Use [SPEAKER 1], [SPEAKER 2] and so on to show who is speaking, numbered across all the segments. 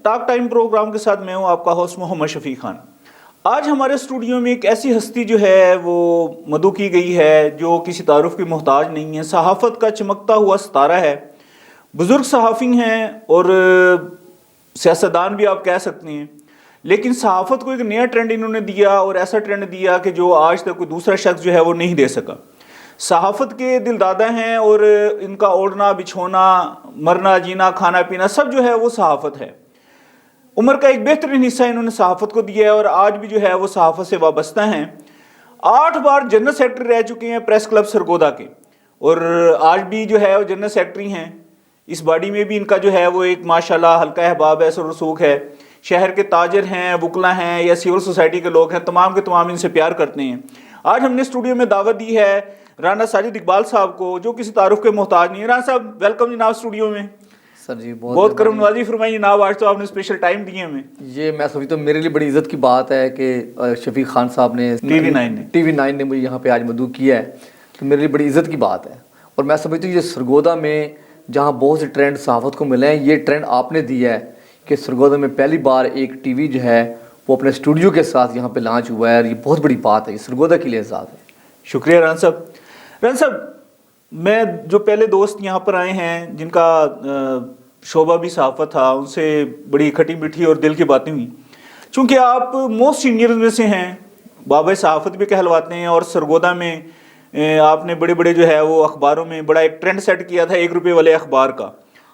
[SPEAKER 1] Talk time programme کے ساتھ میں ہوں آپ کا ہوسٹ محمد شفیق خان۔ آج ہمارے اسٹوڈیو میں ایک ایسی ہستی جو ہے وہ مدعو کی گئی ہے جو کسی تعارف کی محتاج نہیں ہے، صحافت کا چمکتا ہوا ستارہ ہے، بزرگ صحافی ہیں اور سیاستدان بھی آپ کہہ سکتے ہیں، لیکن صحافت کو ایک نیا ٹرینڈ انہوں نے دیا اور ایسا ٹرینڈ دیا کہ جو آج تک کوئی دوسرا شخص جو ہے وہ نہیں دے سکا۔ صحافت کے دل دادہ ہیں اور ان کا اوڑھنا بچھونا، مرنا جینا، کھانا پینا سب جو ہے وہ صحافت ہے۔ عمر کا ایک بہترین حصہ انہوں نے صحافت کو دیا ہے اور آج بھی جو ہے وہ صحافت سے وابستہ ہیں۔ 8 بار جنرل سیکرٹری رہ چکے ہیں پریس کلب سرگودا کے، اور آج بھی جو ہے وہ جنرل سیکرٹری ہیں۔ اس باڈی میں بھی ان کا جو ہے وہ ایک ماشاءاللہ حلقہ احباب ہے، اثر رسوخ ہے۔ شہر کے تاجر ہیں، وکلا ہیں یا سول سوسائٹی کے لوگ ہیں، تمام کے تمام ان سے پیار کرتے ہیں۔ آج ہم نے اسٹوڈیو میں دعوت دی ہے رانا ساجد اقبال صاحب کو، جو کسی تعارف کے محتاج نہیں ہے۔ رانا صاحب ویلکم جناب اسٹوڈیو میں۔
[SPEAKER 2] سر جی
[SPEAKER 1] بہت کرم نوازی فرمائی جناب، آج تو آپ نے اسپیشل ٹائم دیے ہمیں۔
[SPEAKER 2] یہ میں سمجھتا ہوں میرے لیے بڑی عزت کی بات ہے کہ شفیق خان صاحب نے ٹی وی 9 نے مجھے یہاں پہ آج مدعو کیا ہے، تو میرے لیے بڑی عزت کی بات ہے۔ اور میں سمجھتا ہوں یہ سرگودا میں جہاں بہت سے ٹرینڈ صحافت کو ملے ہیں، یہ ٹرینڈ آپ نے دیا ہے کہ سرگودا میں پہلی بار ایک ٹی وی جو ہے وہ اپنے اسٹوڈیو کے ساتھ یہاں پہ لانچ ہوا ہے، اور یہ بہت بڑی بات ہے، یہ سرگودا کے لیے اعزاز ہے۔
[SPEAKER 1] شکریہ ران صاحب۔ ران صاحب، میں جو پہلے دوست یہاں پر آئے ہیں جن کا شعبہ بھی صحافت تھا، ان سے بڑی کھٹی میٹھی اور دل کی باتیں ہوئی، چونکہ آپ موسٹ سینئر میں سے ہیں، بابا صحافت بھی کہلواتے ہیں، اور سرگودا میں آپ نے بڑے بڑے جو ہے وہ اخباروں میں بڑا ایک ٹرینڈ سیٹ کیا تھا 1 روپے والے اخبار کا،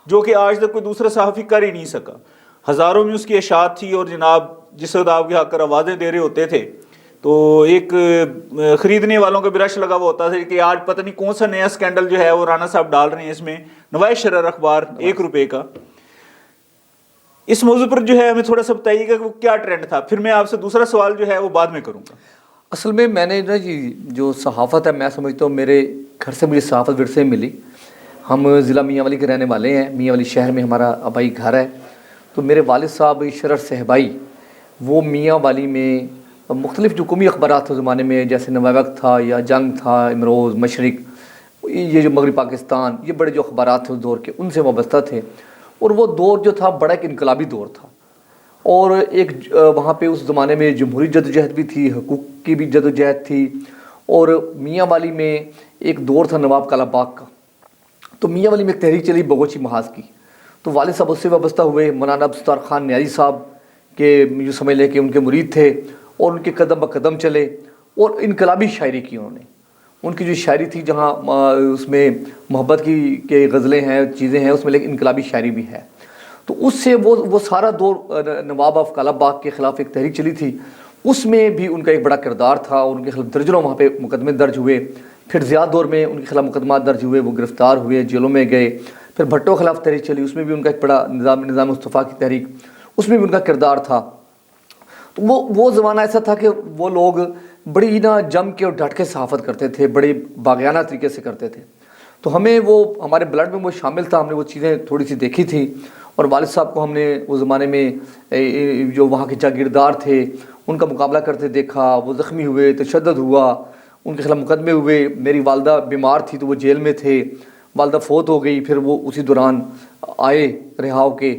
[SPEAKER 1] جو کہ آج تک کوئی دوسرا صحافی کر ہی نہیں سکا۔ ہزاروں میں اس کی اشاعت تھی، اور جناب جس وقت آپ کے حق کر آوازیں دے رہے ہوتے تھے تو ایک خریدنے والوں کا بھی رش لگا ہوا ہوتا تھا کہ آج پتہ نہیں کون سا نیا اسکینڈل جو ہے وہ رانا صاحب ڈال رہے ہیں اس میں، نوائے شرر اخبار 1 روپے کا۔ اس موضوع پر جو ہے ہمیں تھوڑا سا بتائیے گا کہ وہ کیا ٹرینڈ تھا، پھر میں آپ سے دوسرا سوال جو ہے وہ بعد میں کروں گا۔
[SPEAKER 2] اصل میں نے جو صحافت ہے، میں سمجھتا ہوں میرے گھر سے مجھے صحافت ورثے ملی۔ ہم ضلع میاں والی کے رہنے والے ہیں، میاں والی شہر میں ہمارا آبائی گھر ہے۔ تو میرے والد صاحب شرر صہبائی وہ میاں والی میں مختلف جو قومی اخبارات تھے اس زمانے میں، جیسے نوائے وقت تھا یا جنگ تھا، امروز، مشرق، یہ جو مغربی پاکستان، یہ بڑے جو اخبارات تھے اس دور کے، ان سے وابستہ تھے۔ اور وہ دور جو تھا بڑا ایک انقلابی دور تھا، اور ایک وہاں پہ اس زمانے میں جمہوری جدوجہد بھی تھی، حقوق کی بھی جدوجہد تھی، اور میاں والی میں ایک دور تھا نواب کالا باغ کا۔ تو میاں والی میں ایک تحریک چلی بغوچی محاذ کی، تو والد صاحب اس سے وابستہ ہوئے، مولانا عبدالستار خان نیازی صاحب کے جو سمجھ لے کہ ان کے مرید تھے، اور ان کے قدم بقدم چلے، اور انقلابی شاعری کی انہوں نے۔ ان کی جو شاعری تھی جہاں اس میں محبت کی غزلیں ہیں، چیزیں ہیں اس میں، لیکن انقلابی شاعری بھی ہے۔ تو اس سے وہ سارا دور نواب آف کالا باغ کے خلاف ایک تحریک چلی تھی، اس میں بھی ان کا ایک بڑا کردار تھا، اور ان کے خلاف درجنوں وہاں پہ مقدمے درج ہوئے۔ پھر زیادہ دور میں ان کے خلاف مقدمات درج ہوئے، وہ گرفتار ہوئے، جیلوں میں گئے۔ پھر بھٹو کے خلاف تحریک چلی، اس میں بھی ان کا ایک بڑا نظام مصطفیٰ کی تحریک، اس میں بھی ان کا کردار تھا۔ تو وہ زمانہ ایسا تھا کہ وہ لوگ بڑی جم کے اور ڈٹ کے صحافت کرتے تھے، بڑے باغیانہ طریقے سے کرتے تھے۔ تو ہمیں وہ ہمارے بلڈ میں وہ شامل تھا، ہم نے وہ چیزیں تھوڑی سی دیکھی تھی، اور والد صاحب کو ہم نے اس زمانے میں جو وہاں کے جاگیردار تھے ان کا مقابلہ کرتے دیکھا، وہ زخمی ہوئے، تشدد ہوا، ان کے خلاف مقدمے ہوئے۔ میری والدہ بیمار تھی تو وہ جیل میں تھے، والدہ فوت ہو گئی، پھر وہ اسی دوران آئے رہا ہو کے۔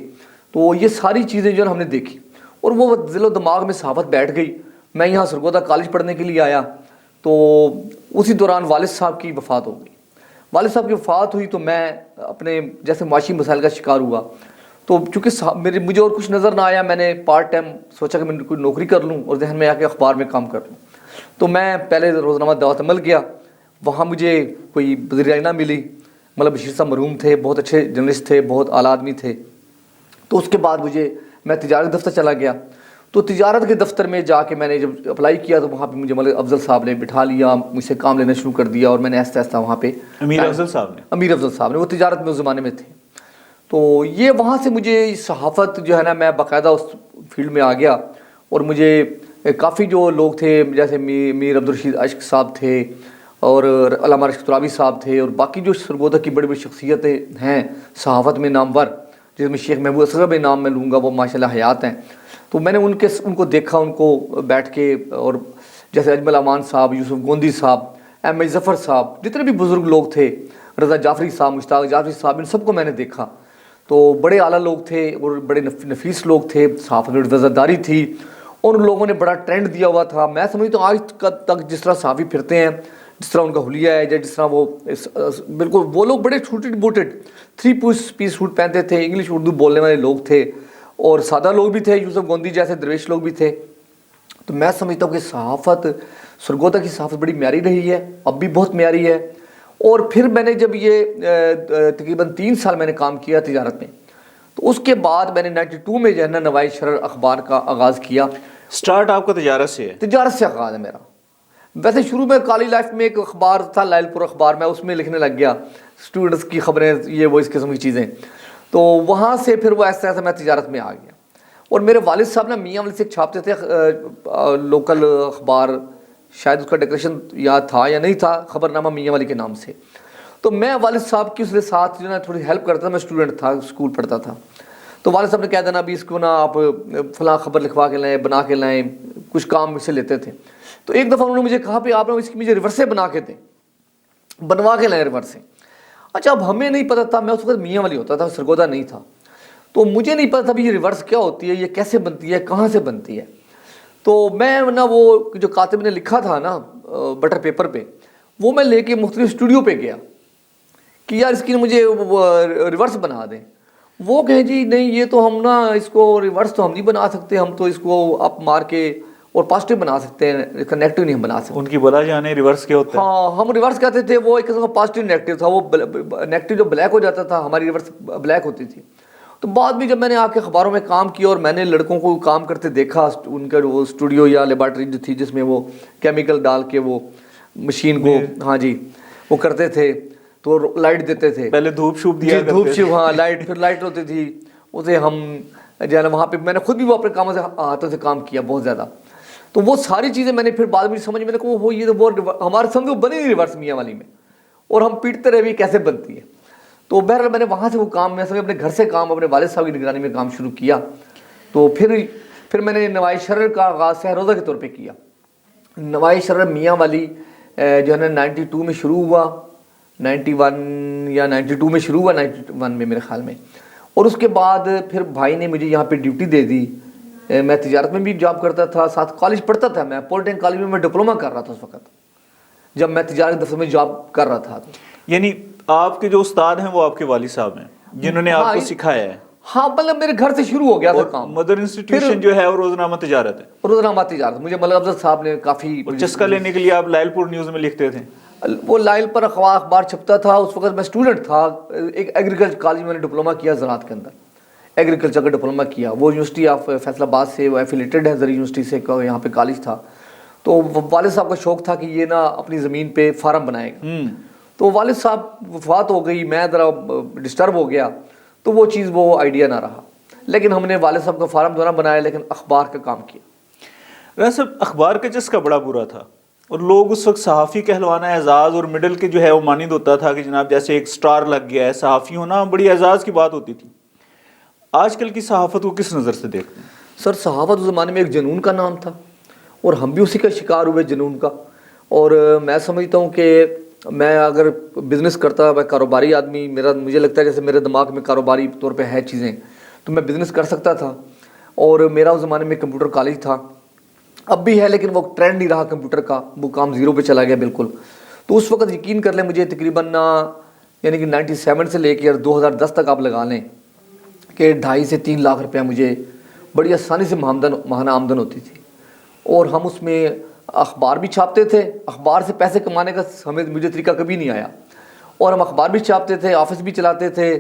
[SPEAKER 2] تو یہ ساری چیزیں جو ہم نے دیکھی، اور وہ دل و دماغ میں صحافت بیٹھ گئی۔ میں یہاں سرگودا کالج پڑھنے کے لیے آیا، تو اسی دوران والد صاحب کی وفات ہو گئی۔ والد صاحب کی وفات ہوئی تو میں اپنے جیسے معاشی مسائل کا شکار ہوا، تو چونکہ مجھے اور کچھ نظر نہ آیا، میں نے پارٹ ٹائم سوچا کہ میں کوئی نوکری کر لوں اور ذہن میں آ کے اخبار میں کام کر لوں۔ تو میں پہلے روزنامہ دعوت عمل گیا، وہاں مجھے کوئی وزیر اعلیٰ ملی، مطلب بشیر صاحب مرحوم تھے، بہت اچھے جرنلسٹ تھے، بہت اعلیٰ آدمی تھے۔ تو اس کے بعد میں تجارت دفتر چلا گیا، تو تجارت کے دفتر میں جا کے میں نے جب اپلائی کیا تو وہاں پہ مجھے ملک افضل صاحب نے بٹھا لیا، مجھ سے کام لینا شروع کر دیا، اور میں نے آہستہ آہستہ وہاں پہ
[SPEAKER 1] امیر افضل صاحب نے
[SPEAKER 2] وہ تجارت میں اس زمانے میں تھے۔ تو یہ وہاں سے مجھے صحافت جو ہے نا، میں باقاعدہ اس فیلڈ میں آ گیا، اور مجھے کافی جو لوگ تھے جیسے میر عبدالرشید اشق صاحب تھے، اور علامہ رشید ترابی صاحب تھے، اور باقی جو سرگودا کی بڑی بڑی شخصیتیں ہیں صحافت میں نامور، جس میں شیخ محبوب اصغر بھی نام میں لوں گا، وہ ماشاءاللہ حیات ہیں۔ تو میں نے ان کو دیکھا، ان کو بیٹھ کے، اور جیسے اجمل امان صاحب، یوسف گوندی صاحب، ایم اے ظفر صاحب، جتنے بھی بزرگ لوگ تھے، رضا جعفری صاحب، مشتاق جعفری صاحب، ان سب کو میں نے دیکھا۔ تو بڑے اعلیٰ لوگ تھے اور بڑے نفیس لوگ تھے، صحافت میں وزاداری تھی، اور ان لوگوں نے بڑا ٹرینڈ دیا ہوا تھا. میں سمجھتا ہوں آج تک جس طرح صحافی پھرتے ہیں، جس طرح ان کا حلیہ ہے، یا جس طرح وہ بالکل وہ لوگ بڑے چھوٹے بوٹڈ 3 پیس سوٹ پہنتے تھے، انگلش اردو بولنے والے لوگ تھے، اور سادہ لوگ بھی تھے، یوسف گوندی جیسے درویش لوگ بھی تھے. تو میں سمجھتا ہوں کہ صحافت، سرگودا کی صحافت بڑی معیاری رہی ہے، اب بھی بہت معیاری ہے. اور پھر میں نے جب یہ تقریباً 3 سال میں نے کام کیا تجارت میں، تو اس کے بعد میں نے 92 میں جو ہے نا نوائے شرر اخبار کا آغاز کیا.
[SPEAKER 1] سٹارٹ آپ کا تجارت سے ہے؟
[SPEAKER 2] تجارت سے آغاز ہے میرا. ویسے شروع میں کالج لائف میں ایک اخبار تھا لائل پور اخبار، میں اس میں لکھنے لگ گیا اسٹوڈنٹس کی خبریں، یہ وہ اس قسم کی چیزیں. تو وہاں سے پھر وہ ایسا میں تجارت میں آ گیا. اور میرے والد صاحب نے میاں والی سے ایک چھاپتے تھے لوکل اخبار، شاید اس کا ڈیکوریشن یاد تھا یا نہیں تھا، خبر نامہ میاں والی کے نام سے. تو میں والد صاحب کی اس کے ساتھ جو ہے نا تھوڑی ہیلپ کرتا تھا. میں اسٹوڈنٹ تھا، اسکول پڑھتا تھا. تو والد صاحب نے کہہ دینا ابھی اس کو نا آپ فلاں خبر لکھوا کے لائیں، بنا کے لائیں، کچھ کام مجھ سے لیتے تھے. تو ایک دفعہ انہوں نے مجھے کہا کہ آپ نے اس کی مجھے ریورسیں بنا کے دیں، بنوا کے لائیں ریورسیں. اچھا اب ہمیں نہیں پتہ تھا، میں اس وقت میاں والی ہوتا تھا، سرگودا نہیں تھا، تو مجھے نہیں پتہ تھا بھی یہ ریورس کیا ہوتی ہے، یہ کیسے بنتی ہے، کہاں سے بنتی ہے. تو میں نا وہ جو کاتب نے لکھا تھا نا بٹر پیپر پہ، وہ میں لے کے مختلف اسٹوڈیو پہ گیا کہ یار اس کی مجھے ریورس بنا دیں. وہ کہیں جی نہیں یہ تو ہم نا اس کو ریورس تو ہم نہیں بنا سکتے، ہم تو اس کو اپ مار کے اور پازیٹیو بنا سکتے ہیں، نیگیٹو نہیں ہم بنا سکتے.
[SPEAKER 1] ان کی بلا جانے ریورس کیا ہوتا ہے؟
[SPEAKER 2] ہاں ہم ریورس کہتے تھے، وہ ایک قسم کا پازیٹیو نیگیٹو تھا. وہ نیگیٹو جو بلیک ہو جاتا تھا، ہماری ریورس بلیک ہوتی تھی. تو بعد میں جب میں نے آ کے اخباروں میں کام کیا اور میں نے لڑکوں کو کام کرتے دیکھا، ان کا وہ اسٹوڈیو یا لیبارٹری جو تھی جس میں وہ کیمیکل ڈال کے وہ مشین کو ہاں جی وہ کرتے تھے، تو لائٹ دیتے تھے.
[SPEAKER 1] پہلے دھوپ شوپ دیا
[SPEAKER 2] جی دھوپ شوپ، ہاں لائٹ، پھر لائٹ ہوتی تھی اسے ہم جو ہے نا وہاں پہ میں نے خود بھی وہ اپنے کاموں سے ہاتھوں سے کام کیا بہت زیادہ. تو وہ ساری چیزیں میں نے پھر بعد میں سمجھ میں نے کہا وہ یہ تو وہ ہمارے سمجھو بنی نہیں ریورس میاں والی میں، اور ہم پیٹتے رہے بھی کیسے بنتی ہے. تو بہرحال میں نے وہاں سے وہ کام میں سمجھ اپنے گھر سے کام اپنے والد صاحب کی نگرانی میں کام شروع کیا. تو پھر میں نے نوائے شرر کا آغاز شہروزہ کے طور پہ کیا. نوائے شرر میاں والی جو ہے نا 92 میں شروع ہوا، 91 یا 92 میں شروع ہوا، 91 میں میرے خیال میں. اور اس کے بعد پھر بھائی نے مجھے یہاں پہ ڈیوٹی دے دی. میں تجارت میں بھی جاب کرتا تھا، ساتھ کالج پڑھتا تھا. میں پولیٹیکنک کالج میں ڈپلوما کر رہا تھا اس وقت جب میں تجارت دفتر میں جاب کر رہا تھا.
[SPEAKER 1] یعنی آپ کے جو استاد ہیں وہ آپ کے والد صاحب ہیں جنہوں نے آپ کو سکھایا ہے؟
[SPEAKER 2] ہاں مطلب میرے گھر سے شروع ہو گیا تھا کام.
[SPEAKER 1] مدر انسٹیٹیوشن جو ہے وہ روزنامہ تجارت ہے؟
[SPEAKER 2] روزنامہ تجارت. مجھے ملک افضل صاحب نے کافی
[SPEAKER 1] چسکا لینے کے لیے آپ لائل پور نیوز میں لکھتے تھے؟
[SPEAKER 2] وہ لائل پر اخبار چھپتا تھا. اس وقت میں اسٹوڈنٹ تھا، ایک ایگریکلچر کالج میں نے ڈپلوما کیا زراعت کے اندر، ایگریکلچر کا ڈپلوما کیا. وہ یونیورسٹی آف فیصل آباد سے وہ ایفیلیٹڈ ہے، زرعی یونیورسٹی سے، یہاں پہ کالج تھا. تو والد صاحب کا شوق تھا کہ یہ نا اپنی زمین پہ فارم بنائے گا. تو والد صاحب وفات ہو گئی، میں ذرا ڈسٹرب ہو گیا، تو وہ چیز وہ آئیڈیا نہ رہا. لیکن ہم نے والد صاحب کا فارم دونوں بنایا، لیکن اخبار کا کام کیا.
[SPEAKER 1] ویسے اخبار کا چسکا بڑا برا تھا، اور لوگ اس وقت صحافی کہلوانا اعزاز اور مڈل کے جو ہے وہ مانند ہوتا تھا کہ جناب جیسے ایک سٹار لگ گیا ہے، صحافی ہونا بڑی اعزاز کی بات ہوتی تھی. آج کل کی صحافت کو کس نظر سے دیکھتے ہیں؟
[SPEAKER 2] سر صحافت اس زمانے میں ایک جنون کا نام تھا، اور ہم بھی اسی کا شکار ہوئے جنون کا. اور میں سمجھتا ہوں کہ میں اگر بزنس کرتا، میں کاروباری آدمی، مجھے لگتا ہے جیسے میرے دماغ میں کاروباری طور پہ ہے چیزیں، تو میں بزنس کر سکتا تھا. اور میرا اس زمانے میں کمپیوٹر کالج تھا، اب بھی ہے لیکن وہ ٹرینڈ نہیں رہا کمپیوٹر کا، وہ کام زیرو پہ چلا گیا بالکل. تو اس وقت یقین کر لیں مجھے تقریباً یعنی کہ 97 سے لے کے 2010 تک آپ لگا لیں کہ 2.5 سے 3 لاکھ روپیہ مجھے بڑی آسانی سے ماہانہ آمدن ہوتی تھی. اور ہم اس میں اخبار بھی چھاپتے تھے. اخبار سے پیسے کمانے کا مجھے طریقہ کبھی نہیں آیا. اور ہم اخبار بھی چھاپتے تھے، آفس بھی چلاتے تھے،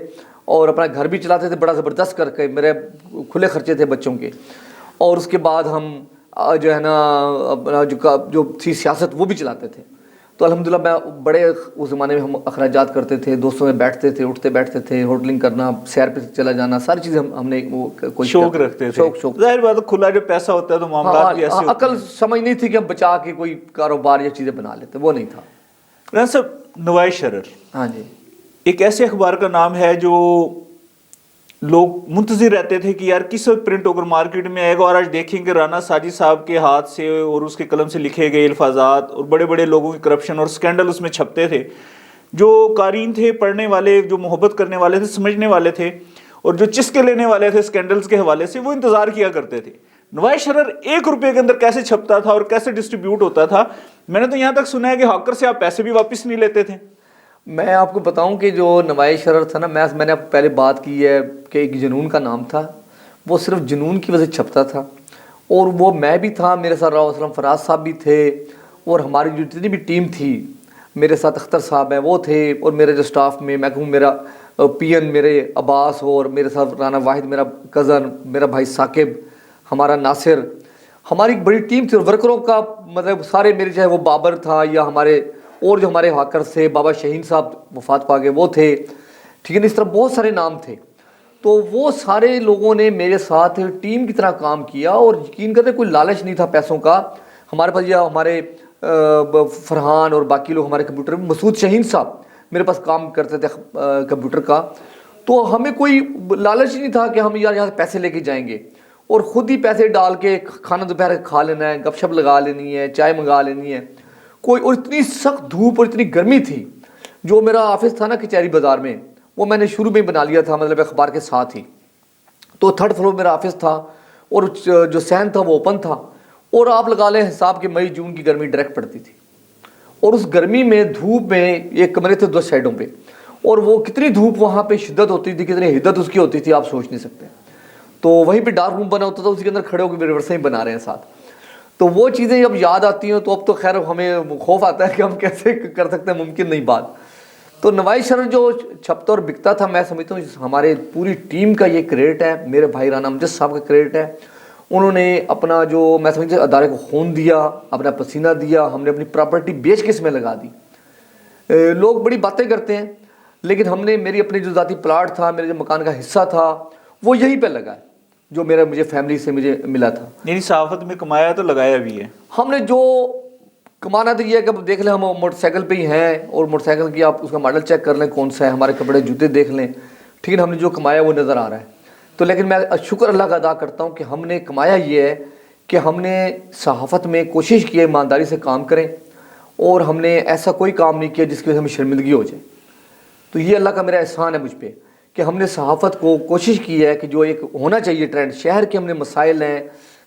[SPEAKER 2] اور اپنا گھر بھی چلاتے تھے بڑا زبردست کر کے. میرے کھلے خرچے تھے بچوں کے. اور اس کے بعد ہم جو ہے نا اپنا جو تھی سیاست وہ بھی چلاتے تھے. تو الحمدللہ میں بڑے اس زمانے میں ہم اخراجات کرتے تھے، دوستوں میں بیٹھتے تھے، اٹھتے بیٹھتے تھے، ہوٹلنگ کرنا، سیر پہ چلا جانا، ساری چیزیں ہم نے وہ کوئی
[SPEAKER 1] شوق رکھتے تھے.
[SPEAKER 2] شوق
[SPEAKER 1] ظاہر بات ہے کھلا جو پیسہ ہوتا ہے تو معاملات بھی ایسے ہوتے ہیں.
[SPEAKER 2] عقل سمجھ نہیں تھی کہ ہم بچا کے کوئی کاروبار یا چیزیں بنا لیتے، وہ نہیں تھا.
[SPEAKER 1] رانا صاحب، نوائے شرر
[SPEAKER 2] ہاں جی
[SPEAKER 1] ایک ایسے اخبار کا نام ہے جو لوگ منتظر رہتے تھے کہ یار کس وقت پرنٹ ہوکر مارکیٹ میں آئے گا، اور آج دیکھیں کہ رانا ساجد صاحب کے ہاتھ سے اور اس کے قلم سے لکھے گئے الفاظات اور بڑے بڑے لوگوں کی کرپشن اور سکینڈل اس میں چھپتے تھے. جو قارئین تھے، پڑھنے والے، جو محبت کرنے والے تھے، سمجھنے والے تھے، اور جو چسکے لینے والے تھے اسکینڈلز کے حوالے سے وہ انتظار کیا کرتے تھے نواز شرر 1 روپے کے اندر کیسے چھپتا تھا اور کیسے ڈسٹریبیوٹ ہوتا تھا. میں نے تو یہاں تک سنا ہے کہ ہاکر سے آپ پیسے بھی واپس نہیں لیتے تھے.
[SPEAKER 2] میں آپ کو بتاؤں کہ جو نواز شرر تھا نا، میں نے آپ کو پہلے بات کی ہے کہ ایک جنون کا نام تھا، وہ صرف جنون کی وجہ سے چھپتا تھا. اور وہ میں بھی تھا، میرے ساتھ راؤ اسلم فراز صاحب بھی تھے، اور ہماری جو جتنی بھی ٹیم تھی، میرے ساتھ اختر صاحب ہیں وہ تھے، اور میرے جو سٹاف میں کہوں میرا پی این میرے عباس، اور میرے ساتھ رانا واحد میرا کزن، میرا بھائی ثاقب، ہمارا ناصر، ہماری ایک بڑی ٹیم تھی. اور ورکروں کا مطلب سارے میرے، چاہے وہ بابر تھا یا ہمارے اور جو ہمارے ہاکر تھے، بابا شہین صاحب وفات پا گئے وہ تھے، ٹھیک ہے نا، اس طرح بہت سارے نام تھے. تو وہ سارے لوگوں نے میرے ساتھ ٹیم کی طرح کام کیا، اور یقین کرتے کوئی لالچ نہیں تھا پیسوں کا. ہمارے پاس یا ہمارے فرحان اور باقی لوگ ہمارے کمپیوٹر، مسعود شہین صاحب میرے پاس کام کرتے تھے کمپیوٹر کا. تو ہمیں کوئی لالچ نہیں تھا کہ ہم یہاں سے پیسے لے کے جائیں گے، اور خود ہی پیسے ڈال کے کھانا دوپہر کھا لینا ہے، گپ شپ لگا لینی ہے، چائے منگا لینی ہے کوئی. اور اتنی سخت دھوپ اور اتنی گرمی تھی. جو میرا آفس تھا نا کچہری بازار میں، وہ میں نے شروع میں ہی بنا لیا تھا، مطلب اخبار کے ساتھ ہی. تو 3rd فلور میرا آفس تھا، اور جو صحن تھا وہ اوپن تھا. اور آپ لگا لیں حساب کہ مئی جون کی گرمی ڈائریکٹ پڑتی تھی. اور اس گرمی میں دھوپ میں ایک کمرے تھے 2 سائڈوں پہ، اور وہ کتنی دھوپ وہاں پہ شدت ہوتی تھی، کتنی حدت اس کی ہوتی تھی آپ سوچ نہیں سکتے. تو وہیں پہ ڈارک روم بنا ہوتا تھا، اسی کے اندر کھڑے ہو کے ریورسیں ہی بنا رہے ہیں ساتھ. تو وہ چیزیں جب یاد آتی ہیں تو اب تو خیر ہمیں خوف آتا ہے کہ ہم کیسے کر سکتے ہیں، ممکن نہیں بات. تو نواز شرر جو چھپتا اور بکتا تھا، میں سمجھتا ہوں ہمارے پوری ٹیم کا یہ کریڈٹ ہے، میرے بھائی رانا امجد صاحب کا کریڈٹ ہے. انہوں نے اپنا جو میں سمجھتا ہوں ادارے کو خون دیا، اپنا پسینہ دیا، ہم نے اپنی پراپرٹی بیچ کے اس میں لگا دی. لوگ بڑی باتیں کرتے ہیں، لیکن ہم نے میری اپنی جو ذاتی پلاٹ تھا، میرے جو مکان کا حصہ تھا، وہ یہیں پہ لگا ہے جو مجھے فیملی سے مجھے ملا تھا.
[SPEAKER 1] یعنی صحافت میں کمایا تو لگایا بھی ہے.
[SPEAKER 2] ہم نے جو کمانا تو یہ ہے کہ دیکھ لیں ہم موٹر سائیکل پہ ہی ہیں، اور موٹر سائیکل کی آپ اس کا ماڈل چیک کر لیں کون سا ہے، ہمارے کپڑے جوتے دیکھ لیں، ٹھیک ہے، ہم نے جو کمایا وہ نظر آ رہا ہے. تو لیکن میں شکر اللہ کا ادا کرتا ہوں کہ ہم نے کمایا یہ ہے کہ ہم نے صحافت میں کوشش کی ہے ایمانداری سے کام کریں، اور ہم نے ایسا کوئی کام نہیں کیا جس کی وجہ سے ہمیں شرمندگی ہو جائے. تو یہ اللہ کا میرا احسان ہے مجھ پہ کہ ہم نے صحافت کو کوشش کی ہے کہ جو ایک ہونا چاہیے ٹرینڈ، شہر کے ہم نے مسائل ہیں،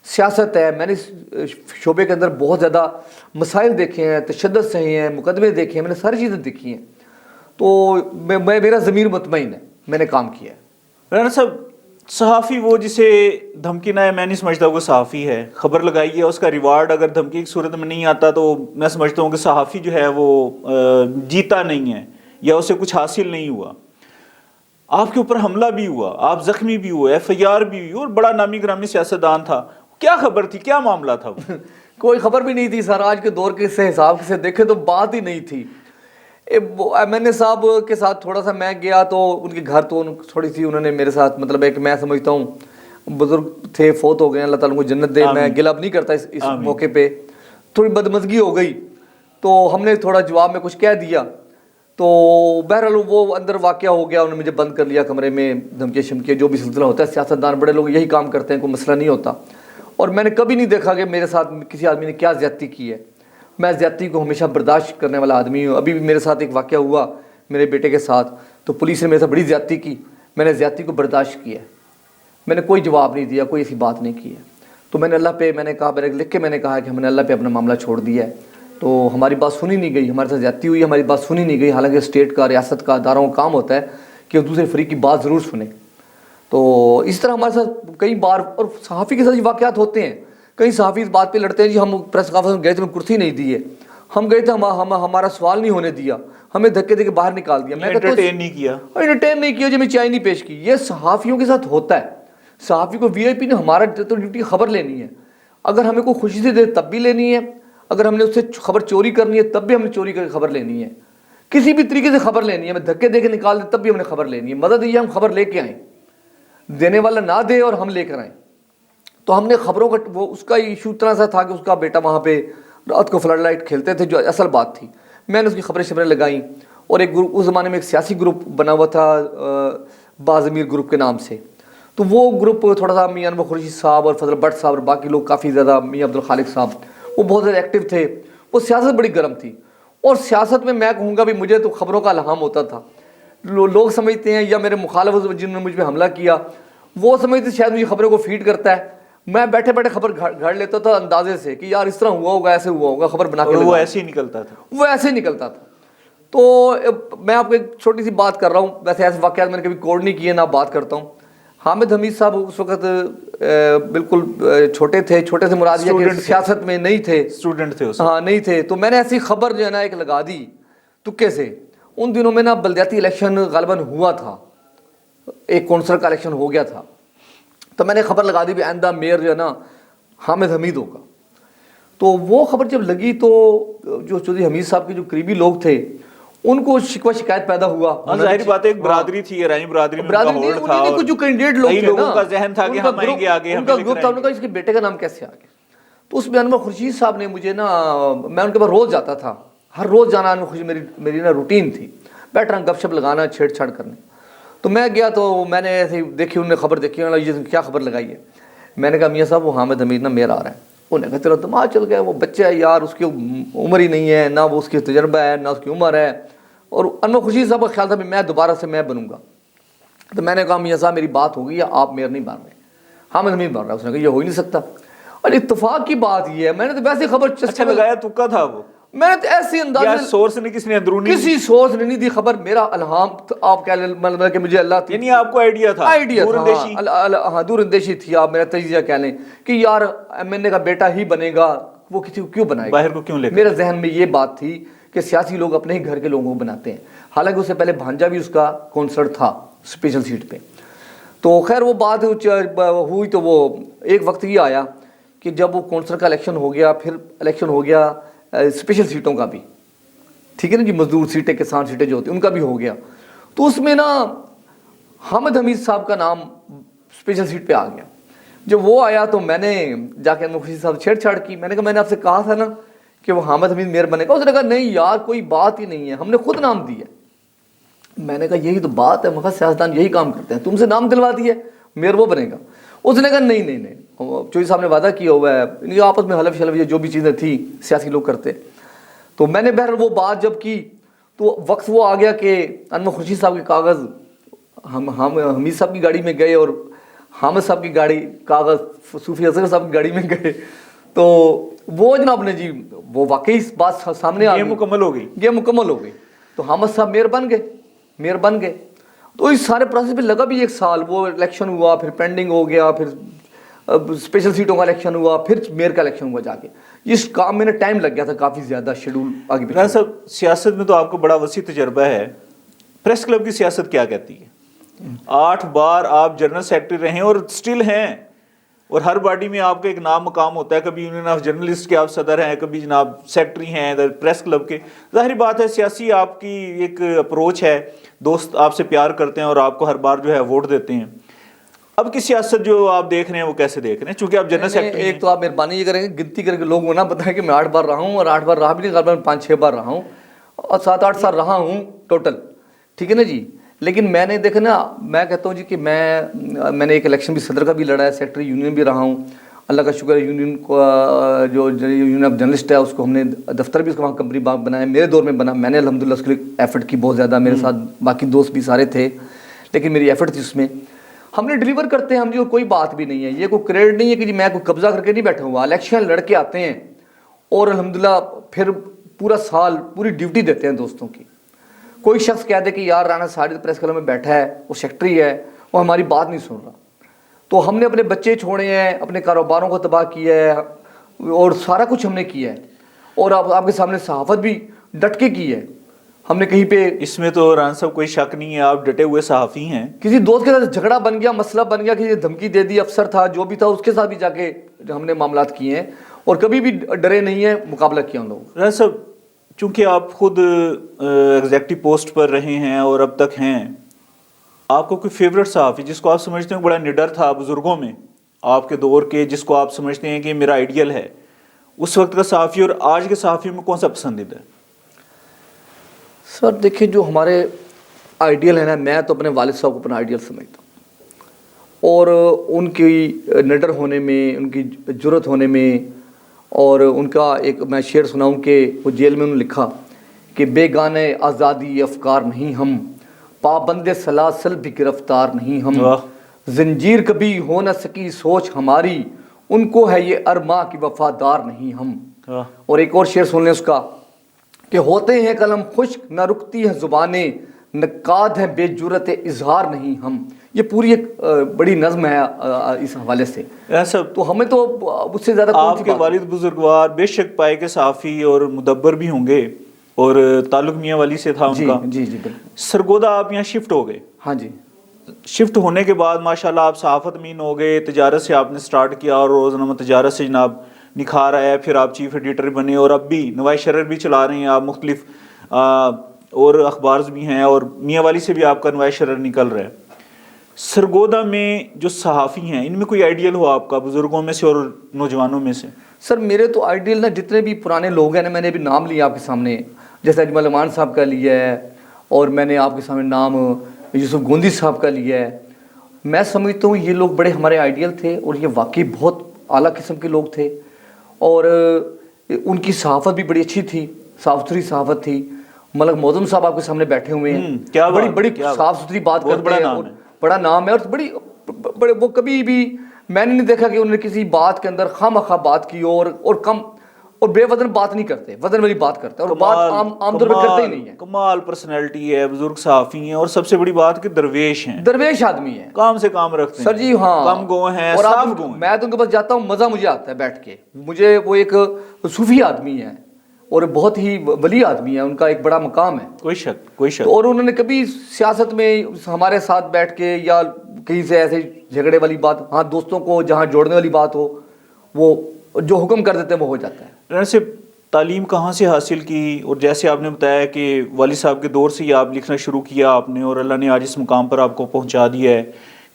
[SPEAKER 2] سیاست ہے، میں نے اس شعبے کے اندر بہت زیادہ مسائل دیکھے ہیں، تشدد سہے ہیں، مقدمے دیکھے ہیں، میں نے ساری چیزیں دیکھی ہیں. تو میرا ضمیر مطمئن ہے، میں نے کام کیا ہے.
[SPEAKER 1] رانا صاحب، صحافی وہ جسے دھمکی نہ ہے، میں نہیں سمجھتا وہ صحافی ہے. خبر لگائی ہے، اس کا ریوارڈ اگر دھمکی کی صورت میں نہیں آتا تو میں سمجھتا ہوں کہ صحافی جو ہے وہ جیتا نہیں ہے یا اسے کچھ حاصل نہیں ہوا. آپ کے اوپر حملہ بھی ہوا، آپ زخمی بھی ہوئے، FIR بھی ہوئی، اور بڑا نامی گرامی سیاستدان تھا. کیا خبر تھی، کیا معاملہ تھا وہ؟
[SPEAKER 2] کوئی خبر بھی نہیں تھی سر. آج کے دور کے سے حساب سے دیکھے تو بات ہی نہیں تھی. MNA صاحب کے ساتھ تھوڑا سا میں گیا تو ان کے گھر تو تھوڑی سی انہوں نے میرے ساتھ مطلب ہے کہ میں سمجھتا ہوں بزرگ تھے، فوت ہو گئے، اللہ تعالیٰ کو جنت دے، میں گلہ نہیں کرتا اس موقع پہ. تھوڑی بدمزگی ہو گئی تو ہم نے تھوڑا جواب میں کچھ کہہ دیا، تو بہرحال وہ اندر واقعہ ہو گیا. انہوں نے مجھے بند کر لیا کمرے میں، دھمکیاں شمکیاں جو بھی سلسلہ ہوتا ہے، سیاستدان بڑے لوگ یہی کام کرتے ہیں، کوئی مسئلہ نہیں ہوتا. اور میں نے کبھی نہیں دیکھا کہ میرے ساتھ کسی آدمی نے کیا زیادتی کی ہے. میں زیادتی کو ہمیشہ برداشت کرنے والا آدمی ہوں. ابھی بھی میرے ساتھ ایک واقعہ ہوا میرے بیٹے کے ساتھ، تو پولیس نے میرے ساتھ بڑی زیادتی کی، میں نے زیادتی کو برداشت کیا ہے، میں نے کوئی جواب نہیں دیا، کوئی ایسی بات نہیں کی ہے. تو میں نے اللہ پہ میں نے کہا، میں نے لکھ کے میں نے کہا کہ ہم نے اللہ پہ اپنا معاملہ چھوڑ دیا ہے. تو ہماری بات سنی نہیں گئی، ہمارے ساتھ زیادتی ہوئی، ہماری بات سنی نہیں گئی. حالانکہ اسٹیٹ کا، ریاست کا، اداروں کا کام ہوتا ہے کہ دوسرے فریق کی بات ضرور سنیں. تو اس طرح ہمارے ساتھ کئی بار، اور صحافی کے ساتھ یہ واقعات ہوتے ہیں. کئی صحافی اس بات پہ لڑتے ہیں، جی ہم پریس کانفرنس میں گئے تھے، ہمیں کرسی نہیں دی ہے، ہم گئے تھے، ہمارا سوال نہیں ہونے دیا، ہمیں دھکے دے کے باہر نکال دیا. میں
[SPEAKER 1] انٹرٹین نہیں کیا،
[SPEAKER 2] انٹرٹین نہیں کیا، جو ہمیں چائے نہیں پیش کی. یہ صحافیوں کے ساتھ ہوتا ہے. صحافی کو VIP نے ہمارا تو ڈیوٹی خبر لینی ہے. اگر ہمیں کوئی خوشی سے دے تب بھی لینی ہے، اگر ہم نے اس سے خبر چوری کرنی ہے تب بھی ہم نے چوری کر کے خبر لینی ہے. کسی بھی طریقے سے خبر لینی ہے، ہمیں دھکے دے کے نکال دے تب بھی ہم نے خبر لینی ہے. مدد یہ ہم خبر لے کے آئیں، دینے والا نہ دے اور ہم لے کر آئیں. تو ہم نے خبروں کا وہ اس کا ایشو اتنا سا تھا کہ اس کا بیٹا وہاں پہ رات کو فلڈ لائٹ کھیلتے تھے، جو اصل بات تھی. میں نے اس کی خبریں لگائیں، اور ایک گروپ اس زمانے میں ایک سیاسی گروپ بنا ہوا تھا بازمیر گروپ کے نام سے. تو وہ گروپ تھوڑا سا میاں انور قریشی صاحب اور فضل بٹ صاحب اور باقی لوگ کافی زیادہ، میاں عبدالخالق صاحب، وہ بہت زیادہ ایکٹیو تھے. وہ سیاست بڑی گرم تھی، اور سیاست میں کہوں گا بھی مجھے تو خبروں کا الہام ہوتا تھا. لوگ سمجھتے ہیں یا میرے مخالف جنہوں نے مجھ پہ حملہ کیا وہ سمجھتے شاید مجھے خبروں کو فیڈ کرتا ہے. میں بیٹھے بیٹھے خبر گھڑ لیتا تھا اندازے سے کہ یار اس طرح ہوا ہوگا, ایسے ہوا ہوگا, خبر بنا کے
[SPEAKER 1] وہ ایسے ہی نکلتا تھا.
[SPEAKER 2] وہ ایسے ہی نکلتا تھا. تو میں آپ کو ایک چھوٹی سی بات کر رہا ہوں, ویسے ایسے واقعات میں نے کبھی کوڈ نہیں کیے, نہ بات کرتا ہوں. حامد حمید صاحب اس وقت بالکل چھوٹے تھے, چھوٹے سے مراد یہ کہ سیاست میں نہیں تھے,
[SPEAKER 1] اسٹوڈنٹ تھے
[SPEAKER 2] ہاں نہیں تھے. تو میں نے ایسی خبر جو ہے نا ایک لگا دی تکے سے. ان دنوں میں نا بلدیاتی الیکشن غالباً ہوا تھا, ایک کونسلر کا الیکشن ہو گیا تھا. تو میں نے خبر لگا دی بھی آئندہ میئر جو ہے نا حامد حمید ہوگا. تو وہ خبر جب لگی تو جو چودھری حمید صاحب کے جو قریبی لوگ تھے ان کو شکوہ شکایت پیدا ہوا.
[SPEAKER 1] ظاہر بات ہے ایک برادری تھی, ایرانی برادری میں ان کا ہولڈ تھا,
[SPEAKER 2] کچھ جو کینڈیڈیٹ لوگ
[SPEAKER 1] کئی
[SPEAKER 2] تھے
[SPEAKER 1] لوگوں کا ذہن تھا کہ ہم آئیں گے آگے,
[SPEAKER 2] ان کا گروپ تھا, انہوں نے کہا اس کے بیٹے کا نام کیسے آ گیا. تو اس میں انور خورشید صاحب نے مجھے نا, میں ان کے پاس روز جاتا تھا, ہر روز جانا انور خورشید میری نا روٹین تھی, بیٹھنا گپ شپ لگانا, چھیڑ چھاڑ کرنے. تو میں گیا تو میں نے ایسے دیکھی, انہوں نے خبر دیکھی, یہ کیا خبر لگائی ہے. میں نے کہا میاں صاحب وہ حامد حمید نا میرا آ رہا ہے. انہوں نے کہا تیرا دماغ چل گیا, وہ بچہ ہے یار, اس کی عمر ہی نہیں ہے, نہ وہ اس کی تجربہ ہے, نہ اس کی عمر ہے. اور انور خورشید صاحب کا خیال تھا کہ میں دوبارہ سے میں بنوں گا. تو میں نے کہا میاں صاحب میری بات ہو گئی ہے, آپ میئر نہیں بن رہے, حامد حمید بن رہا ہے. اس نے کہا یہ ہو ہی نہیں سکتا. اور اتفاق کی بات یہ ہے, میں نے تو ویسے خبر
[SPEAKER 1] اچھا لگایا, تکا تھا وہ,
[SPEAKER 2] میں نے تو ایسی انداز
[SPEAKER 1] سورس نے کسی نے اندرونی
[SPEAKER 2] کسی سورس نے نہیں دی خبر, میرا الہام آپ کہہ لیں, مطلب کہ مجھے اللہ
[SPEAKER 1] یعنی آپ کو آئیڈیا تھا,
[SPEAKER 2] ہاں دور اندیشی تھی, آپ میرا تجزیہ کہہ لیں کہ یار ایم این اے کا بیٹا ہی بنے گا, وہ کسی کو کیوں بنائے گا,
[SPEAKER 1] باہر کو کیوں لے گا.
[SPEAKER 2] میرے ذہن میں یہ بات تھی کہ سیاسی لوگ اپنے ہی گھر کے لوگوں کو بناتے ہیں. حالانکہ اس سے پہلے بھانجا بھی اس کا کونسلر تھا اسپیشل سیٹ پہ. تو خیر وہ بات ہوئی تو وہ ایک وقت یہ آیا کہ جب وہ کونسلر کا الیکشن ہو گیا, پھر الیکشن ہو گیا اسپیشل سیٹوں کا بھی, ٹھیک ہے نا جی, مزدور سیٹیں, کسان سیٹیں جو ہوتی ہیں ان کا بھی ہو گیا. تو اس میں نا حامد حمید صاحب کا نام اسپیشل سیٹ پہ آ گیا. جب وہ آیا تو میں نے جا کے انور خورشید صاحب چھیڑ چھاڑ کی. میں نے کہا میں نے آپ سے کہا تھا نا کہ وہ حامد حمید میئر بنے گا. اس نے کہا نہیں یار کوئی بات ہی نہیں ہے, ہم نے خود نام دی ہے. میں نے کہا یہی تو بات ہے, مگر سیاستدان یہی کام کرتے ہیں, تم سے نام دلوا دی ہے, میئر وہ بنے گا. اس نے کہا نہیں, چودھری صاحب نے وعدہ کیا ہوا ہے, ان آپس میں حلف شلف یہ جو بھی چیزیں تھیں سیاسی لوگ کرتے. تو میں نے بہرحال وہ بات جب کی تو وقت وہ آ گیا کہ انور خورشید صاحب کے کاغذ حمید صاحب کی گاڑی میں گئے اور حامد صاحب کی گاڑی کاغذ صوفی اصغر صاحب کی گاڑی میں گئے. تو وہ جناب نے جی وہ واقعی بات سامنے آ گئی, یہ مکمل ہو گئی. تو حامد صاحب میئر بن گئے. تو اس سارے پروسیس پہ لگا بھی 1 سال. وہ الیکشن ہوا, پھر پینڈنگ ہو گیا, پھر اسپیشل سیٹوں کا الیکشن ہوا, پھر میئر کا الیکشن ہوا. جا کے اس کام میں نے ٹائم لگ گیا تھا کافی زیادہ, شیڈول آگے پیچھے.
[SPEAKER 1] صاحب سیاست میں تو آپ کو بڑا وسیع تجربہ ہے, پریس کلب کی سیاست کیا کہتی ہے؟ 8 بار آپ جنرل سیکرٹری رہے اور اسٹل ہیں, اور ہر باڈی میں آپ کا ایک نام مقام ہوتا ہے. کبھی یونین آف جرنلسٹ کے آپ صدر ہیں, کبھی جناب سیکرٹری ہیں پریس کلب کے. ظاہری بات ہے سیاسی آپ کی ایک اپروچ ہے, دوست آپ سے پیار کرتے ہیں اور آپ کو ہر بار جو ہے ووٹ دیتے ہیں. اب کی سیاست جو آپ دیکھ رہے ہیں وہ کیسے دیکھ رہے ہیں, چونکہ آپ جنرل سیکرٹری ہیں؟
[SPEAKER 2] ایک تو آپ مہربانی یہ کریں گے گنتی کر کے لوگوں کو نہ بتائیں کہ میں 8 بار رہا ہوں, اور 8 بار رہا بھی نہیں, غالباً 5-6 بار رہا ہوں, اور 7-8 سال رہا ہوں ٹوٹل, ٹھیک ہے نا جی. لیکن میں نے دیکھا نا, میں کہتا ہوں جی کہ میں نے ایک الیکشن بھی صدر کا بھی لڑا ہے, سیکرٹری یونین بھی رہا ہوں. اللہ کا شکر ہے یونین کو جو یونین آف جرنلسٹ ہے اس کو ہم نے دفتر بھی اس کا وہاں کمپنی بنایا, میرے دور میں بنا. میں نے الحمدللہ اس کے لیے ایفرٹ کی بہت زیادہ, میرے ساتھ باقی دوست بھی سارے تھے, لیکن میری ایفرٹ تھی اس میں. ہم نے ڈیلیور کرتے ہیں, ہم جو کوئی بات بھی نہیں ہے, یہ کوئی کریڈٹ نہیں ہے کہ جی میں کوئی قبضہ کر کے نہیں بیٹھا ہوا. الیکشن لڑ کے آتے ہیں اور الحمدللہ پھر پورا سال پوری ڈیوٹی دیتے ہیں دوستوں کی. کوئی شخص کہہ دے کہ یار رانا ساجد پریس کلب میں بیٹھا ہے, وہ سیکرٹری ہے, وہ ہماری بات نہیں سن رہا. تو ہم نے اپنے بچے چھوڑے ہیں, اپنے کاروباروں کو تباہ کیا ہے, اور سارا کچھ ہم نے کیا ہے, اور آپ کے سامنے صحافت بھی ڈٹ کے کی ہے. ہم نے کہیں پہ,
[SPEAKER 1] اس میں تو رانا صاحب کوئی شک نہیں ہے, آپ ڈٹے ہوئے صحافی ہیں.
[SPEAKER 2] کسی دوست کے ساتھ جھگڑا بن گیا, مسئلہ بن گیا, کسی نے دھمکی دے دی, افسر تھا جو بھی تھا اس کے ساتھ بھی جا کے ہم نے معاملات کیے ہیں, اور کبھی بھی ڈرے نہیں ہیں, مقابلہ کیا ہم لوگوں.
[SPEAKER 1] رانا صاحب چونکہ آپ خود ایگزیکٹو پوسٹ پر رہے ہیں اور اب تک ہیں, آپ کو کوئی فیوریٹ صحافی جس کو آپ سمجھتے ہیں بڑا نڈر تھا بزرگوں میں آپ کے دور کے, جس کو آپ سمجھتے ہیں کہ میرا آئیڈیل ہے, اس وقت کا صحافی اور آج کے صحافی میں کون سا پسندیدہ ہے؟
[SPEAKER 2] سر دیکھیں جو ہمارے آئیڈیل ہے نا, میں تو اپنے والد صاحب کو اپنا آئیڈیل سمجھتا ہوں, اور ان کی نڈر ہونے میں, ان کی جرت ہونے میں, اور ان کا ایک میں شعر سناؤں کہ وہ جیل میں انہوں نے لکھا کہ بے گانے آزادی افکار نہیں ہم, پابند سلاسل بھی گرفتار نہیں ہم،
[SPEAKER 1] واہ،
[SPEAKER 2] زنجیر کبھی ہو نہ سکی سوچ ہماری، ان کو ہے یہ ارماں کی وفادار نہیں ہم۔
[SPEAKER 1] واہ،
[SPEAKER 2] اور ایک اور شعر سن لیں اس کا کہ ہوتے ہیں قلم خشک نہ رکتی ہیں زبانیں، نقاد ہیں بے جرت اظہار نہیں ہم۔ یہ پوری ایک بڑی نظم ہے اس حوالے سے،
[SPEAKER 1] ایسا
[SPEAKER 2] تو ہمیں تو اس سے زیادہ کون
[SPEAKER 1] آپ
[SPEAKER 2] سی
[SPEAKER 1] کے
[SPEAKER 2] بات؟
[SPEAKER 1] والد بزرگوار بے شک پائے کے صحافی اور مدبر بھی ہوں گے، اور تعلق میاں والی سے تھا ان
[SPEAKER 2] جی
[SPEAKER 1] کا۔
[SPEAKER 2] جی جی بالکل،
[SPEAKER 1] سرگودا آپ یہاں شفٹ ہو گئے،
[SPEAKER 2] ہاں جی
[SPEAKER 1] شفٹ ہونے کے بعد ماشاءاللہ آپ صحافت مین ہو گئے، تجارت سے آپ نے سٹارٹ کیا اور روزنامہ تجارت سے جناب نکھار آیا، پھر آپ چیف ایڈیٹر بنے اور اب بھی نوائے شرر بھی چلا رہے ہیں آپ، مختلف اور اخبار بھی ہیں، اور میاں والی سے بھی آپ کا نوائے شرر نکل رہا ہے۔ سرگودا میں جو صحافی ہیں ان میں کوئی آئیڈیل ہو آپ کا، بزرگوں میں سے اور نوجوانوں میں سے؟
[SPEAKER 2] سر میرے تو آئیڈیل نا جتنے بھی پرانے لوگ ہیں نا، میں نے ابھی نام لیا آپ کے سامنے، جیسے اجمل امان صاحب کا لیا ہے، اور میں نے آپ کے سامنے نام یوسف گوندی صاحب کا لیا ہے۔ میں سمجھتا ہوں یہ لوگ بڑے ہمارے آئیڈیل تھے، اور یہ واقعی بہت اعلیٰ قسم کے لوگ تھے، اور ان کی صحافت بھی بڑی اچھی تھی، صاف ستھری صحافت تھی۔ ملک معظم صاحب آپ کے سامنے بیٹھے ہوئے ہیں،
[SPEAKER 1] کیا
[SPEAKER 2] بڑی
[SPEAKER 1] بات،
[SPEAKER 2] بڑی
[SPEAKER 1] کیا بات،
[SPEAKER 2] صاف ستھری بات
[SPEAKER 1] بہت
[SPEAKER 2] کرتے
[SPEAKER 1] بڑا
[SPEAKER 2] ہیں،
[SPEAKER 1] نام
[SPEAKER 2] اور
[SPEAKER 1] ہے۔
[SPEAKER 2] بڑا نام ہے، اور بڑے وہ کبھی بھی میں نے نہیں دیکھا کہ انہوں نے کسی بات کے اندر خواہ مخواہ بات کی ہو، اور کم اور بے وزن بات نہیں کرتے، وزن والی بات کرتے ہیں، اور بات عام طور پہ کرتے ہی نہیں ہے۔
[SPEAKER 1] کمال پرسنالٹی ہے، بزرگ صحافی ہیں، اور سب سے بڑی بات کہ درویش ہیں،
[SPEAKER 2] درویش آدمی ہے
[SPEAKER 1] کام سے کام رکھتے ہیں
[SPEAKER 2] سر جی، ہاں،
[SPEAKER 1] کم گو ہیں،
[SPEAKER 2] اور
[SPEAKER 1] صاف گو ہیں۔
[SPEAKER 2] میں تو ان کے پاس جاتا ہوں، مزہ مجھے آتا ہے بیٹھ کے، مجھے وہ ایک صوفی آدمی ہے، اور بہت ہی ولی آدمی ہے، ان کا ایک بڑا مقام ہے۔
[SPEAKER 1] کوئی شک، کوئی شک۔
[SPEAKER 2] اور انہوں نے کبھی سیاست میں ہمارے ساتھ بیٹھ کے یا کہیں سے ایسے جھگڑے والی بات، ہاں دوستوں کو جہاں جوڑنے والی بات ہو، وہ جو حکم کر دیتے ہیں وہ ہو جاتا ہے۔
[SPEAKER 1] ویسے تعلیم کہاں سے حاصل کی؟ اور جیسے آپ نے بتایا کہ والد صاحب کے دور سے ہی آپ لکھنا شروع کیا آپ نے، اور اللہ نے آج اس مقام پر آپ کو پہنچا دیا ہے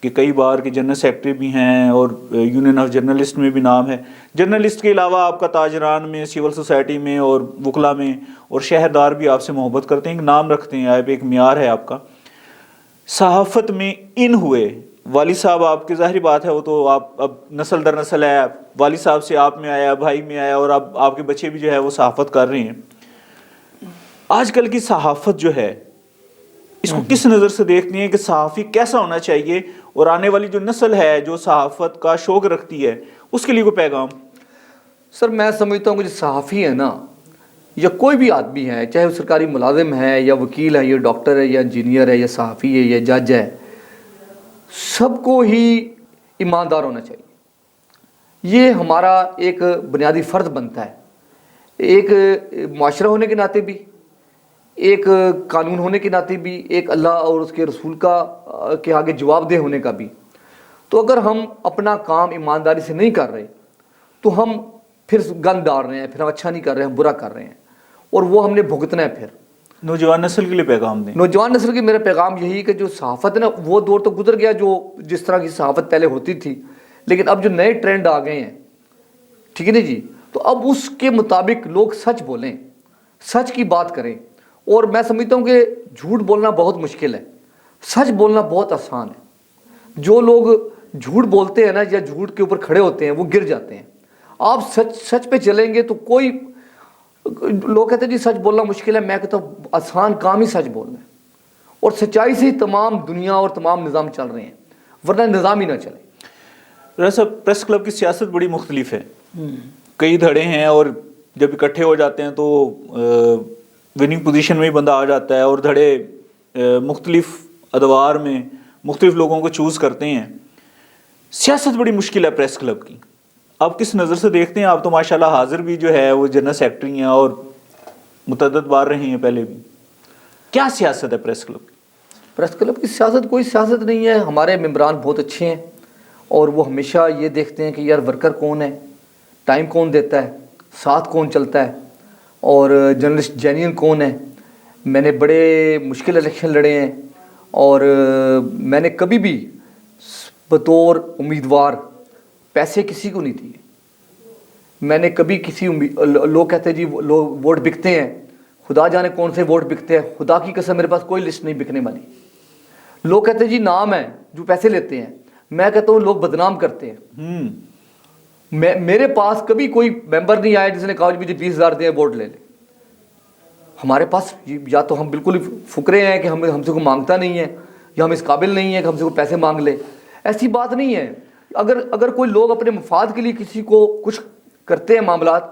[SPEAKER 1] کہ کئی بار کے جنرل سیکرٹری بھی ہیں، اور یونین آف جرنلسٹ میں بھی نام ہے۔ جرنلسٹ کے علاوہ آپ کا تاجران میں، سول سوسائٹی میں اور وکلا میں، اور شہردار بھی آپ سے محبت کرتے ہیں، ایک نام رکھتے ہیں آپ، ایک معیار ہے آپ کا۔ صحافت میں ان ہوئے والد صاحب آپ کی ظاہری بات ہے، وہ تو آپ اب نسل در نسل ہے، والد صاحب سے آپ میں آیا، بھائی میں آیا، اور اب آپ کے بچے بھی جو ہے وہ صحافت کر رہے ہیں۔ آج کل کی صحافت جو ہے اس کو کس نظر سے دیکھتے ہیں کہ صحافی کیسا ہونا چاہیے، اور آنے والی جو نسل ہے جو صحافت کا شوق رکھتی ہے اس کے لیے کوئی پیغام؟
[SPEAKER 2] سر میں سمجھتا ہوں کہ جو صحافی ہے نا، یا کوئی بھی آدمی ہے، چاہے وہ سرکاری ملازم ہے یا وکیل ہے یا ڈاکٹر ہے یا انجینئر ہے یا صحافی ہے یا جج ہے، سب کو ہی ایماندار ہونا چاہیے۔ یہ ہمارا ایک بنیادی فرض بنتا ہے، ایک معاشرہ ہونے کے ناطے بھی، ایک قانون ہونے کے ناطے بھی، ایک اللہ اور اس کے رسول کے آگے جواب دہ ہونے کا بھی۔ تو اگر ہم اپنا کام ایمانداری سے نہیں کر رہے تو ہم پھر گند ڈال رہے ہیں، پھر ہم اچھا نہیں کر رہے ہیں، ہم برا کر رہے ہیں، اور وہ ہم نے بھگتنا ہے۔ پھر
[SPEAKER 1] نوجوان نسل کے لیے پیغام دیں۔
[SPEAKER 2] نوجوان نسل کی میرا پیغام یہی کہ جو صحافت ہے نا، وہ دور تو گزر گیا جو جس طرح کی صحافت پہلے ہوتی تھی، لیکن اب جو نئے ٹرینڈ آ گئے ہیں، ٹھیک ہے نا جی، تو اب اس کے مطابق لوگ سچ بولیں، سچ کی بات کریں۔ اور میں سمجھتا ہوں کہ جھوٹ بولنا بہت مشکل ہے، سچ بولنا بہت آسان ہے۔ جو لوگ جھوٹ بولتے ہیں نا یا جھوٹ کے اوپر کھڑے ہوتے ہیں وہ گر جاتے ہیں۔ آپ سچ پہ چلیں گے تو کوئی، لوگ کہتے ہیں جی سچ بولنا مشکل ہے، میں کہتا ہوں آسان کام ہی سچ بولنا ہے، اور سچائی سے ہی تمام دنیا اور تمام نظام چل رہے ہیں، ورنہ نظام ہی نہ چلے۔
[SPEAKER 1] ویسے پریس کلب کی سیاست بڑی مختلف ہے، کئی دھڑے ہیں، اور جب اکٹھے ہو جاتے ہیں تو وننگ پوزیشن میں ہی بندہ آ جاتا ہے، اور دھڑے مختلف ادوار میں مختلف لوگوں کو چوز کرتے ہیں۔ سیاست بڑی مشکل ہے پریس کلب کی، آپ کس نظر سے دیکھتے ہیں؟ آپ تو ماشاءاللہ حاضر بھی جو ہے وہ جنرل سیکرٹری ہیں اور متعدد بار رہے ہیں پہلے بھی، کیا سیاست ہے پریس کلب کی؟
[SPEAKER 2] پریس کلب کی سیاست کوئی سیاست نہیں ہے، ہمارے ممبران بہت اچھے ہیں، اور وہ ہمیشہ یہ دیکھتے ہیں کہ یار ورکر کون ہے، ٹائم کون دیتا ہے، ساتھ کون چلتا ہے، اور جرنلسٹ جینین کون ہے۔ میں نے بڑے مشکل الیکشن لڑے ہیں، اور میں نے کبھی بھی بطور امیدوار پیسے کسی کو نہیں دیے۔ میں نے کبھی کسی لوگ کہتے ہیں جی لوگ ووٹ بکتے ہیں، خدا جانے کون سے ووٹ بکتے ہیں، خدا کی قسم میرے پاس کوئی لسٹ نہیں بکنے والی۔ لوگ کہتے ہیں جی نام ہے جو پیسے لیتے ہیں، میں کہتا ہوں لوگ بدنام کرتے ہیں۔ میرے پاس کبھی کوئی ممبر نہیں آیا جس نے کہا مجھے 20,000 دیں ووٹ لے لیں۔ ہمارے پاس یا تو ہم بالکل فقرے ہیں کہ ہم سے کوئی مانگتا نہیں ہے، یا ہم اس قابل نہیں ہیں کہ ہم سے کوئی پیسے مانگ لے. ایسی بات نہیں ہے. اگر کوئی لوگ اپنے مفاد کے لیے کسی کو کچھ کرتے ہیں معاملات،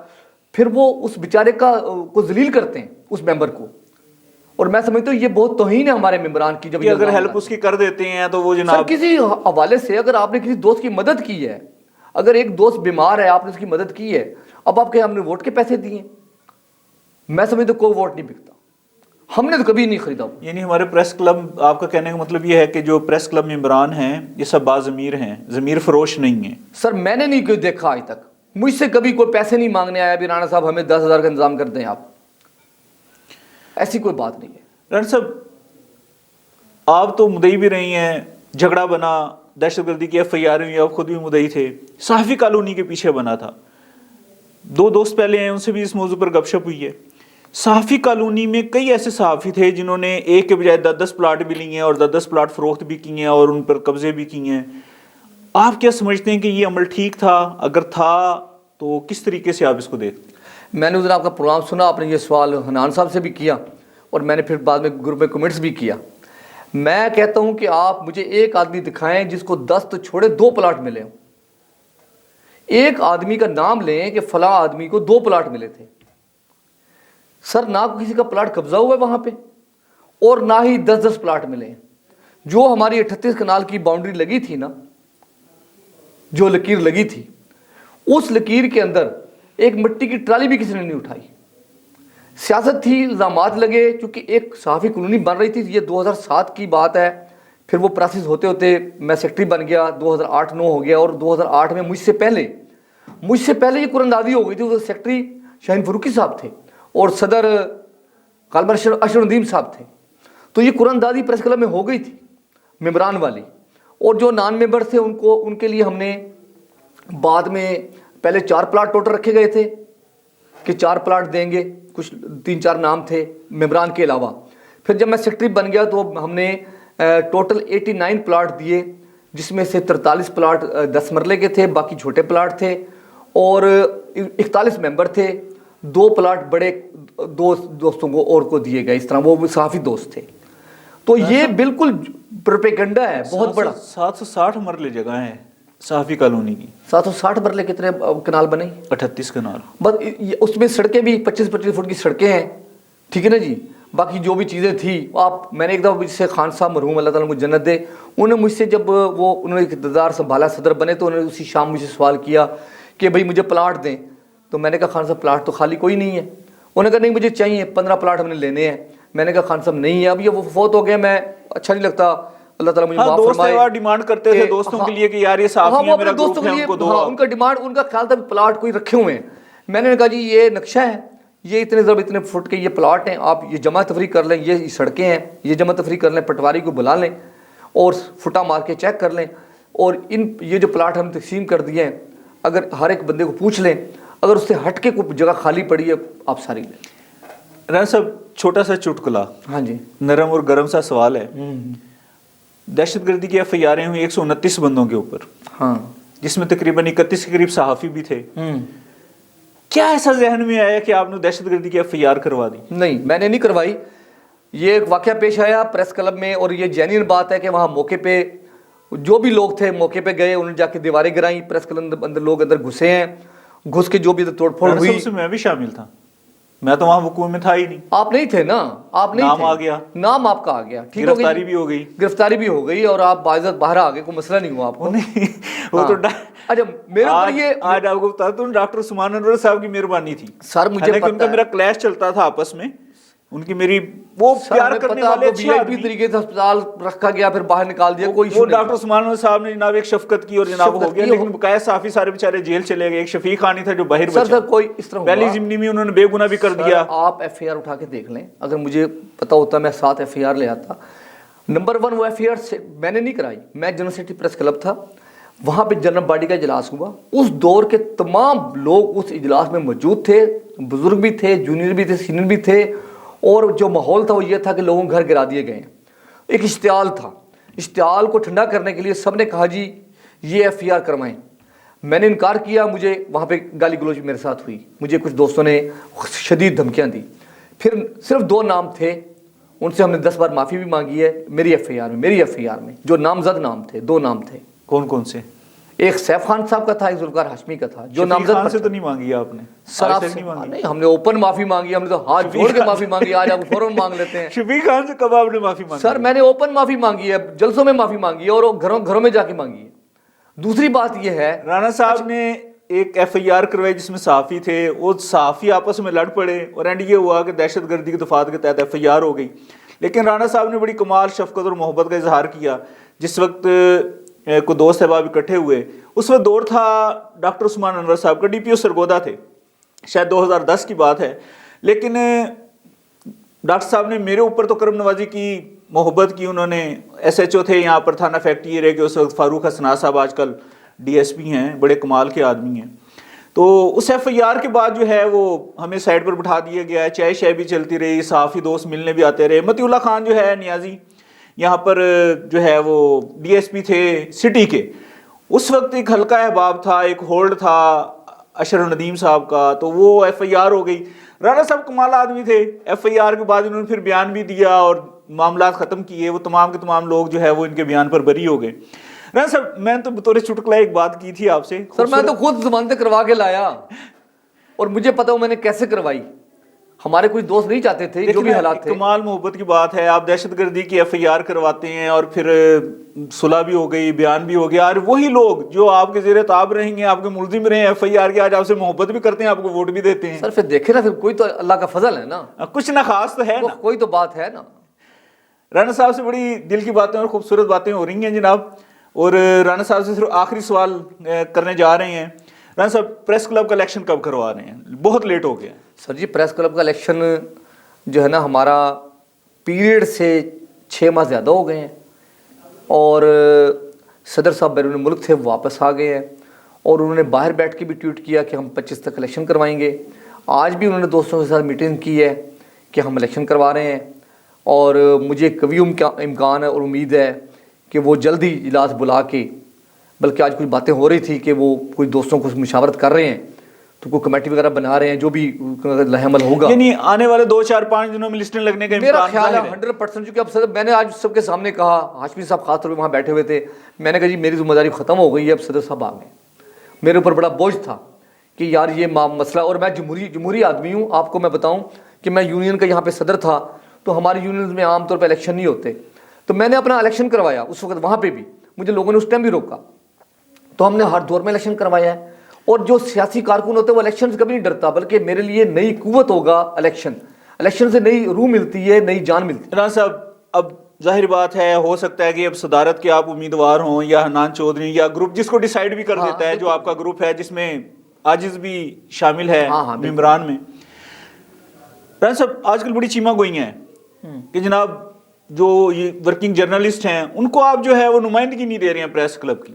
[SPEAKER 2] پھر وہ اس بیچارے کو ذلیل کرتے ہیں اس ممبر کو. اور میں سمجھتا ہوں یہ بہت توہین ہے ہمارے ممبران کی. جب
[SPEAKER 1] کہ اگر ہیلپ اس کی کر دیتے ہیں تو وہ
[SPEAKER 2] سر
[SPEAKER 1] جناب
[SPEAKER 2] کسی حوالے سے اگر آپ نے کسی دوست کی مدد کی ہے، اگر ایک دوست بیمار ہے آپ نے اس کی مدد کی ہے، اب آپ کہ ہم نے ووٹ کے پیسے دیے، میں سمجھتا ہوں کوئی ووٹ نہیں بکتا. ہم نے تو کبھی نہیں خریدا.
[SPEAKER 1] یعنی ہمارے پریس کلب، آپ کا کہنے کا مطلب یہ ہے کہ جو پریس کلب ممبران ہیں یہ سب باضمیر ہیں، ضمیر فروش نہیں ہیں.
[SPEAKER 2] سر میں نے نہیں کوئی دیکھا آج تک، مجھ سے کبھی کوئی پیسے نہیں مانگنے آیا بھی رانا صاحب ہمیں 10,000 کا انتظام کر دیں آپ. ایسی کوئی بات نہیں ہے.
[SPEAKER 1] رانا صاحب آپ تو مدعی بھی رہی ہیں، جھگڑا بنا، دہشت گردی کی FIR ہوئی، آپ خود بھی مدعی تھے، صحافی کالونی کے پیچھے بنا تھا. 2 دوست پہلے ہیں، ان سے بھی اس موضوع پر گپ شپ ہوئی ہے. صحافی کالونی میں کئی ایسے صحافی تھے جنہوں نے ایک کے بجائے 10 پلاٹ بھی لی ہیں اور 10 پلاٹ فروخت بھی کی ہیں اور ان پر قبضے بھی کیے ہیں. آپ کیا سمجھتے ہیں کہ یہ عمل ٹھیک تھا؟ اگر تھا تو کس طریقے سے آپ اس کو دیکھتے؟
[SPEAKER 2] میں نے اس دن آپ کا پروگرام سنا، آپ نے یہ سوال حنان صاحب سے بھی کیا اور میں نے پھر بعد میں گروپ میں کمنٹس بھی کیا. میں کہتا ہوں کہ آپ مجھے ایک آدمی دکھائیں جس کو 10 تو چھوڑے 2 پلاٹ ملے ہوں. ایک آدمی کا نام لیں کہ فلاں آدمی کو 2 پلاٹ ملے تھے. سر نہ کسی کا پلاٹ قبضہ ہوا ہے وہاں پہ اور نہ ہی 10 پلاٹ ملے ہیں. جو ہماری 38 کنال کی باؤنڈری لگی تھی نا، جو لکیر لگی تھی، اس لکیر کے اندر ایک مٹی کی ٹرالی بھی کسی نے نہیں اٹھائی. سیاست تھی، الزامات لگے، چونکہ ایک صحافی کالونی بن رہی تھی. یہ 2007 کی بات ہے. پھر وہ پروسیس ہوتے ہوتے میں سیکٹری بن گیا، 2008-9 ہو گیا، اور 2008 میں مجھ سے پہلے یہ قراردادی ہو گئی تھی. وہ سیکٹری شاہین فاروقی صاحب تھے اور صدر کالمر اشر ندیم صاحب تھے. تو یہ قراردادی پریس کلب میں ہو گئی تھی ممبران والی، اور جو نان ممبر تھے ان کے لیے ہم نے بعد میں پہلے 4 پلاٹ ٹوٹل رکھے گئے تھے کہ 4 پلاٹ دیں گے. کچھ 3-4 نام تھے ممبران کے علاوہ. پھر جب میں سیکٹری بن گیا تو ہم نے ٹوٹل 89 پلاٹ دیے، جس میں سے 43 پلاٹ 10 مرلے کے تھے، باقی چھوٹے پلاٹ تھے، اور 41 ممبر تھے. 2 پلاٹ بڑے دوستوں کو اور کو دیے گئے. اس طرح وہ صحافی دوست تھے. تو یہ بالکل پروپیگنڈا ہے بہت بڑا.
[SPEAKER 1] 760 مرلے جگہ ہے صحافی کالونی کی.
[SPEAKER 2] 760 مرلے کتنے کنال بنے؟
[SPEAKER 1] 38 کنال.
[SPEAKER 2] بس اس میں سڑکیں بھی 25-25 فٹ کی سڑکیں ہیں، ٹھیک ہے نا جی. باقی جو بھی چیزیں تھیں میں نے ایک دفعہ جس سے خان صاحب مرحوم اللہ تعالیٰ مجھے جنت دے، انہوں نے مجھ سے جب انہوں نے اقتدار سنبھالا، صدر بنے، تو انہوں نے اسی شام مجھ سے سوال کیا کہ بھائی مجھے پلاٹ دیں. تو میں نے کہا خان صاحب پلاٹ تو خالی کوئی نہیں ہے. انہوں نے کہا نہیں مجھے چاہیے 15 پلاٹ ہم نے لینے ہیں. میں نے کہا خان صاحب نہیں ہے، اب یہ وہ فوت ہو گئے، میں اچھا نہیں لگتا، اللہ تعالیٰ مجھے معاف فرمائے.
[SPEAKER 1] ڈیمانڈ کرتے تھے دوستوں کے لیے کہ یار یہ صحافی ہیں، میرا گروپ ہے، ان کو دو.
[SPEAKER 2] ان کا ڈیمانڈ، ان کا خیال تھا پلاٹ کوئی رکھے ہوئے ہیں. میں نے کہا جی یہ نقشہ ہے، یہ اتنے فٹ کے یہ پلاٹ ہیں، آپ یہ جمع تفریح کر لیں، یہ سڑکیں ہیں، یہ جمع تفریح کر لیں، پٹواری کو بلا لیں اور فٹا مار کے چیک کر لیں، اور یہ جو پلاٹ ہم تقسیم کر دیے ہیں، اگر ہر ایک بندے کو پوچھ لیں، اگر اس سے ہٹ کے کوئی جگہ خالی پڑی ہے آپ ساری لیں.
[SPEAKER 1] رانا صاحب چھوٹا سا چٹکلا،
[SPEAKER 2] ہاں جی،
[SPEAKER 1] نرم اور گرم سا سوال ہے. دہشت گردی کی FIR ہوئی 129 بندوں کے اوپر،
[SPEAKER 2] ہاں،
[SPEAKER 1] جس میں تقریباً 31 کے قریب صحافی بھی تھے. کیا ایسا ذہن میں آیا کہ آپ نے دہشت گردی کی FIR کروا دی؟
[SPEAKER 2] نہیں، میں نے نہیں کروائی. یہ ایک واقعہ پیش آیا پریس کلب میں، اور یہ جینین بات ہے کہ وہاں موقع پہ جو بھی لوگ تھے موقع پہ گئے، انہوں نے جا کے دیواریں گرائیں، پریس کلب اندر لوگ اندر گھسے ہیں، گھس کے جو بھی توڑ پھوڑ ہوئی.
[SPEAKER 1] میں بھی شامل تھا، میں تو وہاں وقوع میں تھا ہی نہیں.
[SPEAKER 2] آپ نہیں تھے نا، آپ نہیں
[SPEAKER 1] نام آ گیا،
[SPEAKER 2] نام آپ کا آ گیا، ٹھیک ہو گئی،
[SPEAKER 1] گرفتاری بھی ہو گئی،
[SPEAKER 2] گرفتاری بھی ہو گئی، اور آپ باعزت باہر آ گئے، کوئی مسئلہ نہیں ہوا آپ کو.
[SPEAKER 1] وہ تو
[SPEAKER 2] اچھا میرے اوپر یہ
[SPEAKER 1] آج آپ کو بتاتا ہوں ڈاکٹر عثمان انور صاحب کی مہربانی تھی.
[SPEAKER 2] سر مجھے
[SPEAKER 1] ان کا میرا کلیش چلتا تھا آپس میں، ان کی میری وہ پیار کرنے والے اچھے آدمی،
[SPEAKER 2] طریقے سے اسپتال رکھا گیا، پھر باہر نکال دیا، کوئی
[SPEAKER 1] وہ ڈاکٹر عثمان انور صاحب نے جناب ایک شفقت کی اور جناب ہو گیا. لیکن بقایا صحافی سارے بیچارے جیل چلے گئے. ایک شفیق خانی تھا جو باہر بچا.
[SPEAKER 2] سر کوئی اس طرح
[SPEAKER 1] پہلی ضمنی میں انہوں نے بے گناہ بھی کر دیا.
[SPEAKER 2] آپ FIR اٹھا کے دیکھ لیں، اگر مجھے پتا ہوتا میں 7 FIR لے آتا. نمبر 1 وہ FIR میں نے نہیں کرائی. میں جنرل سیکرٹری پریس کلب تھا، وہاں پہ جنرل باڈی کا اجلاس ہوا. اس دور کے تمام لوگ اس اجلاس میں موجود تھے، بزرگ بھی تھے، جونیئر بھی تھے، سینئر بھی تھے، اور جو ماحول تھا وہ یہ تھا کہ لوگوں کے گھر گرا دیے گئے ہیں. ایک اشتعال تھا. اشتعال کو ٹھنڈا کرنے کے لیے سب نے کہا جی یہ FIR کروائیں. میں نے انکار کیا. مجھے وہاں پہ گالی گلوچ میرے ساتھ ہوئی، مجھے کچھ دوستوں نے شدید دھمکیاں دی. پھر صرف 2 نام تھے، ان سے ہم نے 10 بار معافی بھی مانگی ہے میری ایف آئی آر میں جو نامزد نام تھے، 2 نام تھے۔
[SPEAKER 1] کون کون سے؟
[SPEAKER 2] ایک سیف خان صاحب کا تھا، ایک ذوالفقار ہاشمی کا تھا، جو
[SPEAKER 1] شفیق
[SPEAKER 2] نامزد
[SPEAKER 1] خان
[SPEAKER 2] پر
[SPEAKER 1] سے تو نہیں مانگی آپ نے؟
[SPEAKER 2] سر آپ سے نہیں، ہم نے اوپن معافی مانگی، ہم نے تو ہاتھ جوڑ کے معافی مانگی، آج آپ فوراً مانگ لیتے ہیں۔
[SPEAKER 1] شفیق خان سے کب آپ نے معافی مانگی؟
[SPEAKER 2] سر میں نے اوپن معافی مانگی ہے، جلسوں میں معافی مانگی ہے، اور گھروں میں جا کے مانگی ہے۔ دوسری بات یہ ہے،
[SPEAKER 1] رانا صاحب نے ایک ایف آئی آر کروائی جس میں صحافی تھے، وہ صحافی آپس میں لڑ پڑے اور اینڈ یہ ہوا کہ دہشت گردی کی دفعات کے تحت ایف آئی آر ہو گئی۔ لیکن رانا صاحب نے بڑی کمال شفقت اور محبت کا اظہار کیا۔ جس وقت کو دوست احباب اکٹھے ہوئے، اس وقت دور تھا ڈاکٹر عثمان انور صاحب کا، ڈی پی او سرگودا تھے، شاید 2010 کی بات ہے۔ لیکن ڈاکٹر صاحب نے میرے اوپر تو کرم نوازی کی، محبت کی، انہوں نے ایس ایچ او تھے یہاں پر تھانہ فیکٹری ایریا کے اس وقت، فاروق حسنا صاحب آج کل ڈی ایس پی ہیں، بڑے کمال کے آدمی ہیں۔ تو اس ایف آئی آر کے بعد جو ہے وہ ہمیں سائڈ پر بٹھا دیا گیا ہے، چائے شائے بھی چلتی رہی، صحافی دوست ملنے بھی آتے رہے۔ متی اللہ خان جو ہے نیازی یہاں پر جو ہے وہ ڈی ایس پی تھے سٹی کے، اس وقت ایک ہلکا احباب تھا، ایک ہولڈ تھا اشرف ندیم صاحب کا، تو وہ ایف آئی آر ہو گئی۔ رانا صاحب کمال آدمی تھے، ایف آئی آر کے بعد انہوں نے پھر بیان بھی دیا اور معاملات ختم کیے، وہ تمام کے تمام لوگ جو ہے وہ ان کے بیان پر بری ہو گئے۔ رانا صاحب میں تو بطور چٹکلا ایک بات کی تھی آپ سے
[SPEAKER 2] سر میں تو خود ضمانتیں کروا کے لایا، اور مجھے پتا میں نے کیسے کروائی، ہمارے کچھ دوست نہیں چاہتے تھے، جو بھی حالات تھے۔
[SPEAKER 1] کمال محبت کی بات ہے، آپ دہشت گردی کی ایف آئی آر کرواتے ہیں اور پھر صلح بھی ہو گئی، بیان بھی ہو گیا، اور وہی لوگ جو آپ کے زیر تاب رہیں گے، آپ کے ملزم رہے ہیں ایف آئی آر کے، آج آپ سے محبت بھی کرتے ہیں، آپ کو ووٹ بھی دیتے ہیں۔
[SPEAKER 2] سر پھر دیکھیں نا، پھر کوئی تو اللہ کا فضل ہے نا،
[SPEAKER 1] کچھ نہ خاص تو ہے نا،
[SPEAKER 2] کوئی تو بات ہے نا۔
[SPEAKER 1] رانا صاحب سے بڑی دل کی باتیں اور خوبصورت باتیں ہو رہی ہیں جناب، اور رانا صاحب سے صرف آخری سوال کرنے جا رہے ہیں۔ رانا صاحب پریس کلب کا الیکشن کب کروا رہے ہیں؟ بہت لیٹ ہو گیا۔
[SPEAKER 2] سر جی پریس کلب کا الیکشن جو ہے نا ہمارا پیریڈ سے 6 ماہ زیادہ ہو گئے ہیں، اور صدر صاحب بیرون ملک تھے، واپس آ گئے ہیں، اور انہوں نے باہر بیٹھ کے بھی ٹویٹ کیا کہ ہم 25 تک الیکشن کروائیں گے۔ آج بھی انہوں نے دوستوں کے ساتھ میٹنگ کی ہے کہ ہم الیکشن کروا رہے ہیں، اور مجھے قوی امکان ہے اور امید ہے کہ وہ جلدی اجلاس بلا کے، بلکہ آج کچھ باتیں ہو رہی تھی کہ وہ کچھ دوستوں کو مشاورت کر رہے ہیں، تو کوئی کمیٹی وغیرہ بنا رہے ہیں، جو بھی لائحہ عمل ہوگا،
[SPEAKER 1] یعنی آنے والے 2-4-5 دنوں میں لسٹیں لگنے کا
[SPEAKER 2] میرا
[SPEAKER 1] امکان
[SPEAKER 2] خیال ہے
[SPEAKER 1] ظاہر
[SPEAKER 2] 100%۔ چونکہ اب صدر، میں نے آج سب کے سامنے کہا، ہاشمی صاحب خاص طور پہ وہاں بیٹھے ہوئے تھے، میں نے کہا جی میری ذمہ داری ختم ہو گئی ہے، اب صدر صاحب آ گئے۔ میرے اوپر بڑا بوجھ تھا کہ یار یہ مسئلہ، اور میں جمہوری آدمی ہوں، آپ کو میں بتاؤں کہ میں یونین کا یہاں پہ صدر تھا، تو ہماری یونینز میں عام طور پہ الیکشن نہیں ہوتے، تو میں نے اپنا الیکشن کروایا اس وقت، وہاں پہ بھی مجھے لوگوں نے اس ٹائم بھی روکا، تو ہم نے ہر دور میں الیکشن کروایا ہے۔ اور جو سیاسی کارکن ہوتے ہیں وہ الیکشن سے کبھی نہیں ڈرتا، بلکہ میرے لیے نئی قوت ہوگا الیکشن سے نئی روح ملتی ہے، نئی جان ملتی ہے۔
[SPEAKER 1] رانا صاحب اب ظاہر بات ہے، ہو سکتا ہے کہ اب صدارت کے آپ امیدوار ہوں، یا حنان چودھری یا گروپ جس کو ڈیسائیڈ بھی کر دیتا ہے، جو آپ کا گروپ ہے جس میں عاجز بھی شامل ہے ممبران میں۔ رانا صاحب آج کل بڑی چیمہ گوئیاں ہیں کہ جناب جو یہ ورکنگ جرنلسٹ ہیں ان کو آپ جو ہے وہ نمائندگی نہیں دے رہے ہیں پریس کلب کی،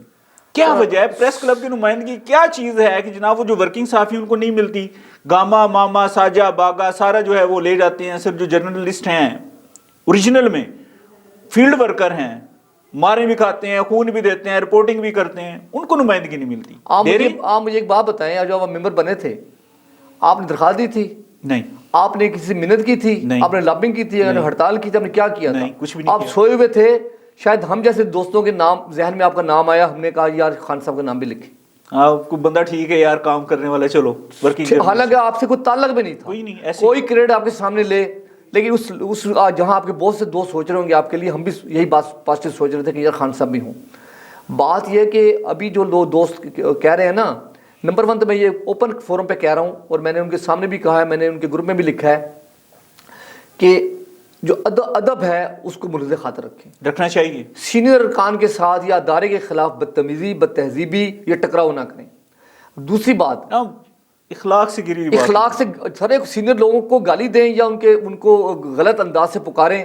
[SPEAKER 1] کیا وجہ ہے؟ پریس کلب کی نمائندگی کیا چیز ہے کہ جناب وہ جو ورکنگ صحافی ان کو نہیں ملتی؟ گاما، ماما، ساجا، باغا سارا جو ہے وہ لے جاتے ہیں، صرف جو جرنلسٹ ہیں اوریجنل میں فیلڈ ورکر ہیں، مارے بھی کھاتے ہیں، خون بھی دیتے ہیں، رپورٹنگ بھی کرتے ہیں، ان کو نمائندگی نہیں ملتی۔
[SPEAKER 2] آپ مجھے ایک بات بتائیں، جب آپ ممبر بنے تھے آپ نے درخواست دی تھی؟
[SPEAKER 1] نہیں۔
[SPEAKER 2] آپ نے کسی سے منت کی تھی؟
[SPEAKER 1] نہیں۔
[SPEAKER 2] آپ نے لابنگ کی تھی؟ ہڑتال کی تھی؟ آپ نے کیا کیا تھا؟
[SPEAKER 1] نہیں، کچھ بھی نہیں
[SPEAKER 2] آپ
[SPEAKER 1] کیا۔
[SPEAKER 2] سوئے ہوئے تھے، شاید ہم جیسے دوستوں کے نام ذہن میں آپ کا نام آیا، ہم نے کہا یار خان صاحب کا نام بھی لکھیں۔
[SPEAKER 1] آپ کو بندہ ٹھیک ہے یار، کام کرنے والا، چلو ورکنگ،
[SPEAKER 2] حالانکہ آپ سے کوئی تعلق بھی نہیں تھا،
[SPEAKER 1] کوئی نہیں، ایسے
[SPEAKER 2] کوئی کریڈٹ آپ کے سامنے لے، لیکن اس جہاں آپ کے بہت سے دوست سوچ رہے ہوں گے آپ کے لیے، ہم بھی یہی بات پازیٹیو سوچ رہے تھے کہ یار خان صاحب بھی ہوں۔ بات یہ ہے کہ ابھی جو لوگ دوست کہہ رہے ہیں نا، نمبر 1 تو میں یہ اوپن فورم پہ کہہ رہا ہوں، اور میں نے ان کے سامنے بھی کہا ہے، میں نے ان کے گروپ میں بھی لکھا ہے کہ جو ادب ہے اس کو ملحوظ خاطر رکھنا چاہیے، سینئر ارکان کے ساتھ یا ادارے کے خلاف بدتمیزی، بدتہذیبی یا ٹکراؤ نہ کریں۔ دوسری بات،
[SPEAKER 1] اخلاق سے گری ہوئی،
[SPEAKER 2] اخلاق سے سر ایک سینئر لوگوں کو گالی دیں یا ان کو غلط انداز سے پکاریں،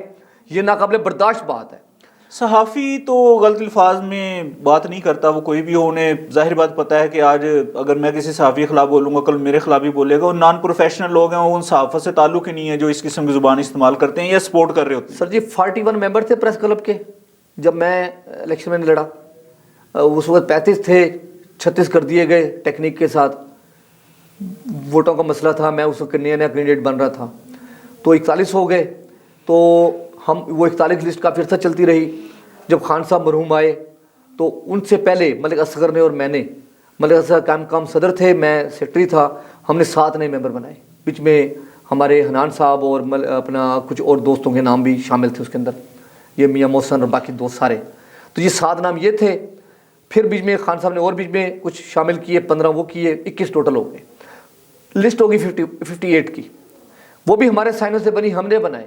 [SPEAKER 2] یہ ناقابل برداشت بات ہے۔
[SPEAKER 1] صحافی تو غلط الفاظ میں بات نہیں کرتا، وہ کوئی بھی ہو، انہیں ظاہر بات پتہ ہے کہ آج اگر میں کسی صحافی کے خلاف بولوں گا کل میرے خلاف بھی بولے گا، وہ نان پروفیشنل لوگ ہیں، وہ ان صحافت سے تعلق ہی نہیں ہے جو اس قسم کی زبان استعمال کرتے ہیں یا سپورٹ کر رہے ہوتے ہیں۔
[SPEAKER 2] سر جی 41 ممبر تھے پریس کلب کے جب میں الیکشن میں لڑا، اس وقت 35 تھے، 36 کر دیے گئے ٹیکنیک کے ساتھ، ووٹوں کا مسئلہ تھا، میں اس وقت نیا کینڈیڈیٹ بن رہا تھا، تو 41 ہو گئے. تو ہم وہ 41 لسٹ کافی عرصہ چلتی رہی. جب خان صاحب مرحوم آئے تو ان سے پہلے ملک اصغر نے اور میں نے, ملک اصغر کام صدر تھے, میں سیکٹری تھا, ہم نے 7 نئے ممبر بنائے. بیچ میں ہمارے حنان صاحب اور اپنا کچھ اور دوستوں کے نام بھی شامل تھے اس کے اندر, یہ میاں محسن اور باقی دوست سارے. تو یہ 7 نام یہ تھے. پھر بیچ میں خان صاحب نے اور بیچ میں کچھ شامل کیے, 15 وہ کیے, 21 ٹوٹل ہو گئے. لسٹ ہوگی 58 کی. وہ بھی ہمارے سائنوں سے بنی, ہم نے بنائے.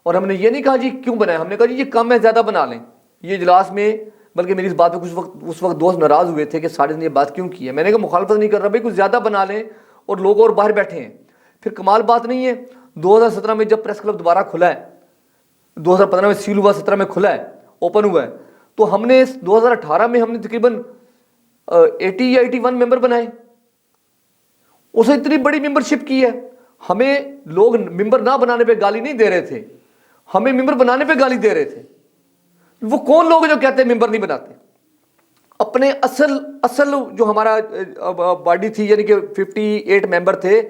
[SPEAKER 2] اور ہم نے یہ نہیں کہا جی کیوں بنائے, ہم نے کہا جی یہ کم ہے زیادہ بنا لیں. یہ اجلاس میں بلکہ میری اس بات پہ اس وقت دوست ناراض ہوئے تھے کہ ساجد نے یہ بات کیوں کی ہے. میں نے کہا مخالفت نہیں کر رہا بھائی, کچھ زیادہ بنا لیں اور لوگ اور باہر بیٹھے ہیں. پھر کمال بات نہیں ہے, 2017 میں جب پریس کلب دوبارہ کھلا ہے, 2015 میں سیل ہوا, 17 میں کھلا ہے, اوپن ہوا ہے, تو ہم نے 2018 میں ہم نے تقریباً 80 یا 81 ممبر بنائے. اسے اتنی بڑی ممبرشپ کی ہے. ہمیں لوگ ممبر نہ بنانے پہ گالی نہیں دے رہے تھے, ہمیں ممبر بنانے پہ گالی دے رہے تھے. وہ کون لوگ جو کہتے ہیں ممبر نہیں بناتے؟ اپنے اصل جو ہمارا باڈی تھی یعنی کہ 58 ممبر تھے,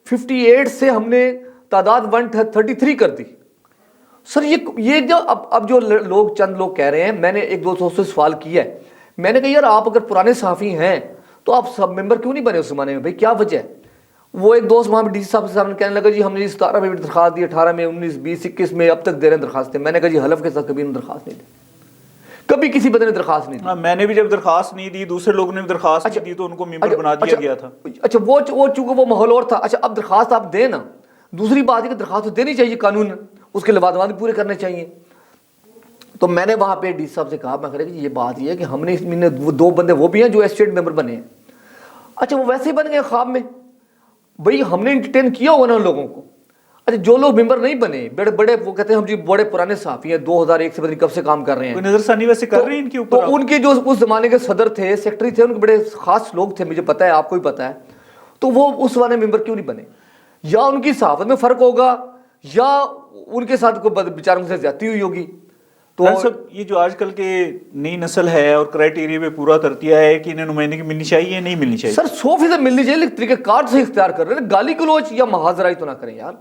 [SPEAKER 2] 58 سے ہم نے تعداد 133 کر دی. سر یہ جو اب جو لوگ چند لوگ کہہ رہے ہیں, میں نے ایک دو دوستوں سے سوال کیا ہے, میں نے کہا یار آپ اگر پرانے صحافی ہیں تو آپ سب ممبر کیوں نہیں بنے اس زمانے میں, بھائی کیا وجہ ہے؟ وہ ایک دوست وہاں پہ ڈی سی صاحب سے کہنے لگا جی ہم نے 17 میں بھی درخواست دی, 18 میں, 19, 20, 21 میں, اب تک دے رہے ہیں درخواستیں. میں نے کہا جی حلف کے ساتھ کبھی انہوں نے درخواست نہیں دی, کبھی کسی بندے نے درخواست نہیں دی.
[SPEAKER 1] میں نے بھی جب درخواست نہیں دی, دوسرے لوگوں نے بھی درخواست نہیں دی تو ان کو ممبر بنا دیا گیا تھا.
[SPEAKER 2] اچھا وہ چونکہ وہ ماحول اور تھا. اچھا اب درخواست آپ دیں نا, دوسری بات ہے کہ درخواست دینی چاہیے قانون, اس کے لوازمات بھی پورے کرنے چاہیے. تو میں نے وہاں پہ ڈی سی صاحب سے کہا, میں کہہ رہا کہ یہ بات یہ ہے کہ ہم نے اس میں 2 بندے وہ بھی ہیں جو اسٹیٹ ممبر بنے ہیں. اچھا وہ ویسے ہی بن گئے خواب میں, بھائی ہم نے انٹرٹین کیا ہوگا نا ان لوگوں کو. اچھا جو لوگ ممبر نہیں بنے, بڑے وہ کہتے ہیں ہم جی بڑے پرانے صحافی ہیں, 2001 سے پتہ نہیں کب سے کام کر رہے ہیں,
[SPEAKER 1] نظر ثانی ویسے کر رہے ہیں ان کے اوپر.
[SPEAKER 2] تو ان کے جو اس زمانے کے صدر تھے, سیکٹری تھے, ان کے بڑے خاص لوگ تھے, مجھے پتا ہے, آپ کو بھی پتا ہے, تو وہ اس والے ممبر کیوں نہیں بنے؟ یا ان کی صحافت میں فرق ہوگا یا ان کے ساتھ کوئی بیچاروں سے زیادتی ہوئی ہوگی.
[SPEAKER 1] تو یہ جو آج کل کے نئی نسل ہے اور کرائٹیریا پہ پورا کرتی ہے کہ انہیں نمائندگی ملنی چاہیے, نہیں ملنی چاہیے؟
[SPEAKER 2] سر 100% ملنی چاہیے, لیکن طریقہ کار سے اختیار کر رہے ہیں, گالی گلوچ یا محاذرائی تو نہ کریں یار.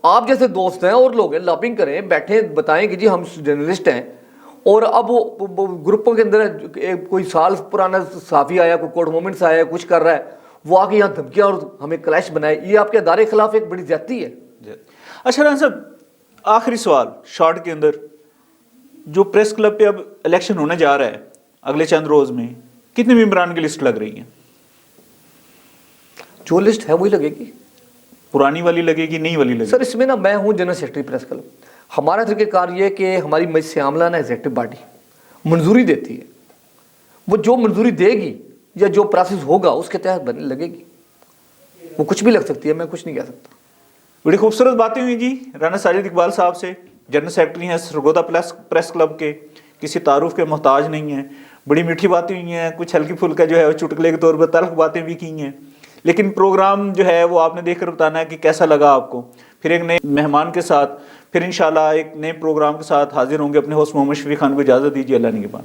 [SPEAKER 2] آپ جیسے دوست ہیں اور لوگ ہیں, لابنگ کریں, بیٹھیں, بتائیں کہ جی ہم جرنلسٹ ہیں, اور اب وہ گروپوں کے اندر کوئی سال پرانا صحافی آیا, کوئی کوڈ مومنٹس آیا, کچھ کر رہا ہے, وہ آ کے یہاں دھمکیاں اور ہمیں کلیش بنائے, یہ آپ کے ادارے کے خلاف ایک بڑی زیادتی ہے.
[SPEAKER 1] اچھا رحمان صاحب, آخری سوال شارٹ کے اندر, جو پریس کلب پہ اب الیکشن ہونے جا رہا ہے اگلے چند روز میں, کتنے ممبران کی لسٹ لگ رہی ہے؟
[SPEAKER 2] جو لسٹ ہے وہی لگے گی.
[SPEAKER 1] پرانی والی لگے گی, نئی والی لگے گی؟
[SPEAKER 2] سر اس میں نا میں ہوں جنرل سیکرٹری پریس کلب. ہمارا طریقہ کار یہ کہ ہماری مجلس عاملہ نا ایگزیکٹو باڈی منظوری دیتی ہے, وہ جو منظوری دے گی یا جو پروسیس ہوگا اس کے تحت بننے لگے گی. وہ کچھ بھی لگ سکتی ہے, میں کچھ نہیں کہہ سکتا.
[SPEAKER 1] بڑی خوبصورت باتیں ہوئی جی رانا ساجد اقبال صاحب سے, جنرل سیکرٹری ہیں سرگودا پریس کلب کے, کسی تعارف کے محتاج نہیں ہیں. بڑی میٹھی باتیں ہوئی ہیں, کچھ ہلکی پھلکا جو ہے وہ چٹکلے کے طور پر تلخ باتیں بھی کی ہیں, لیکن پروگرام جو ہے وہ آپ نے دیکھ کر بتانا ہے کہ کیسا لگا آپ کو. پھر ایک نئے مہمان کے ساتھ, پھر انشاءاللہ ایک نئے پروگرام کے ساتھ حاضر ہوں گے. اپنے ہوسٹ محمد شفیق خان کو اجازت دیجیے. اللہ نگہبان.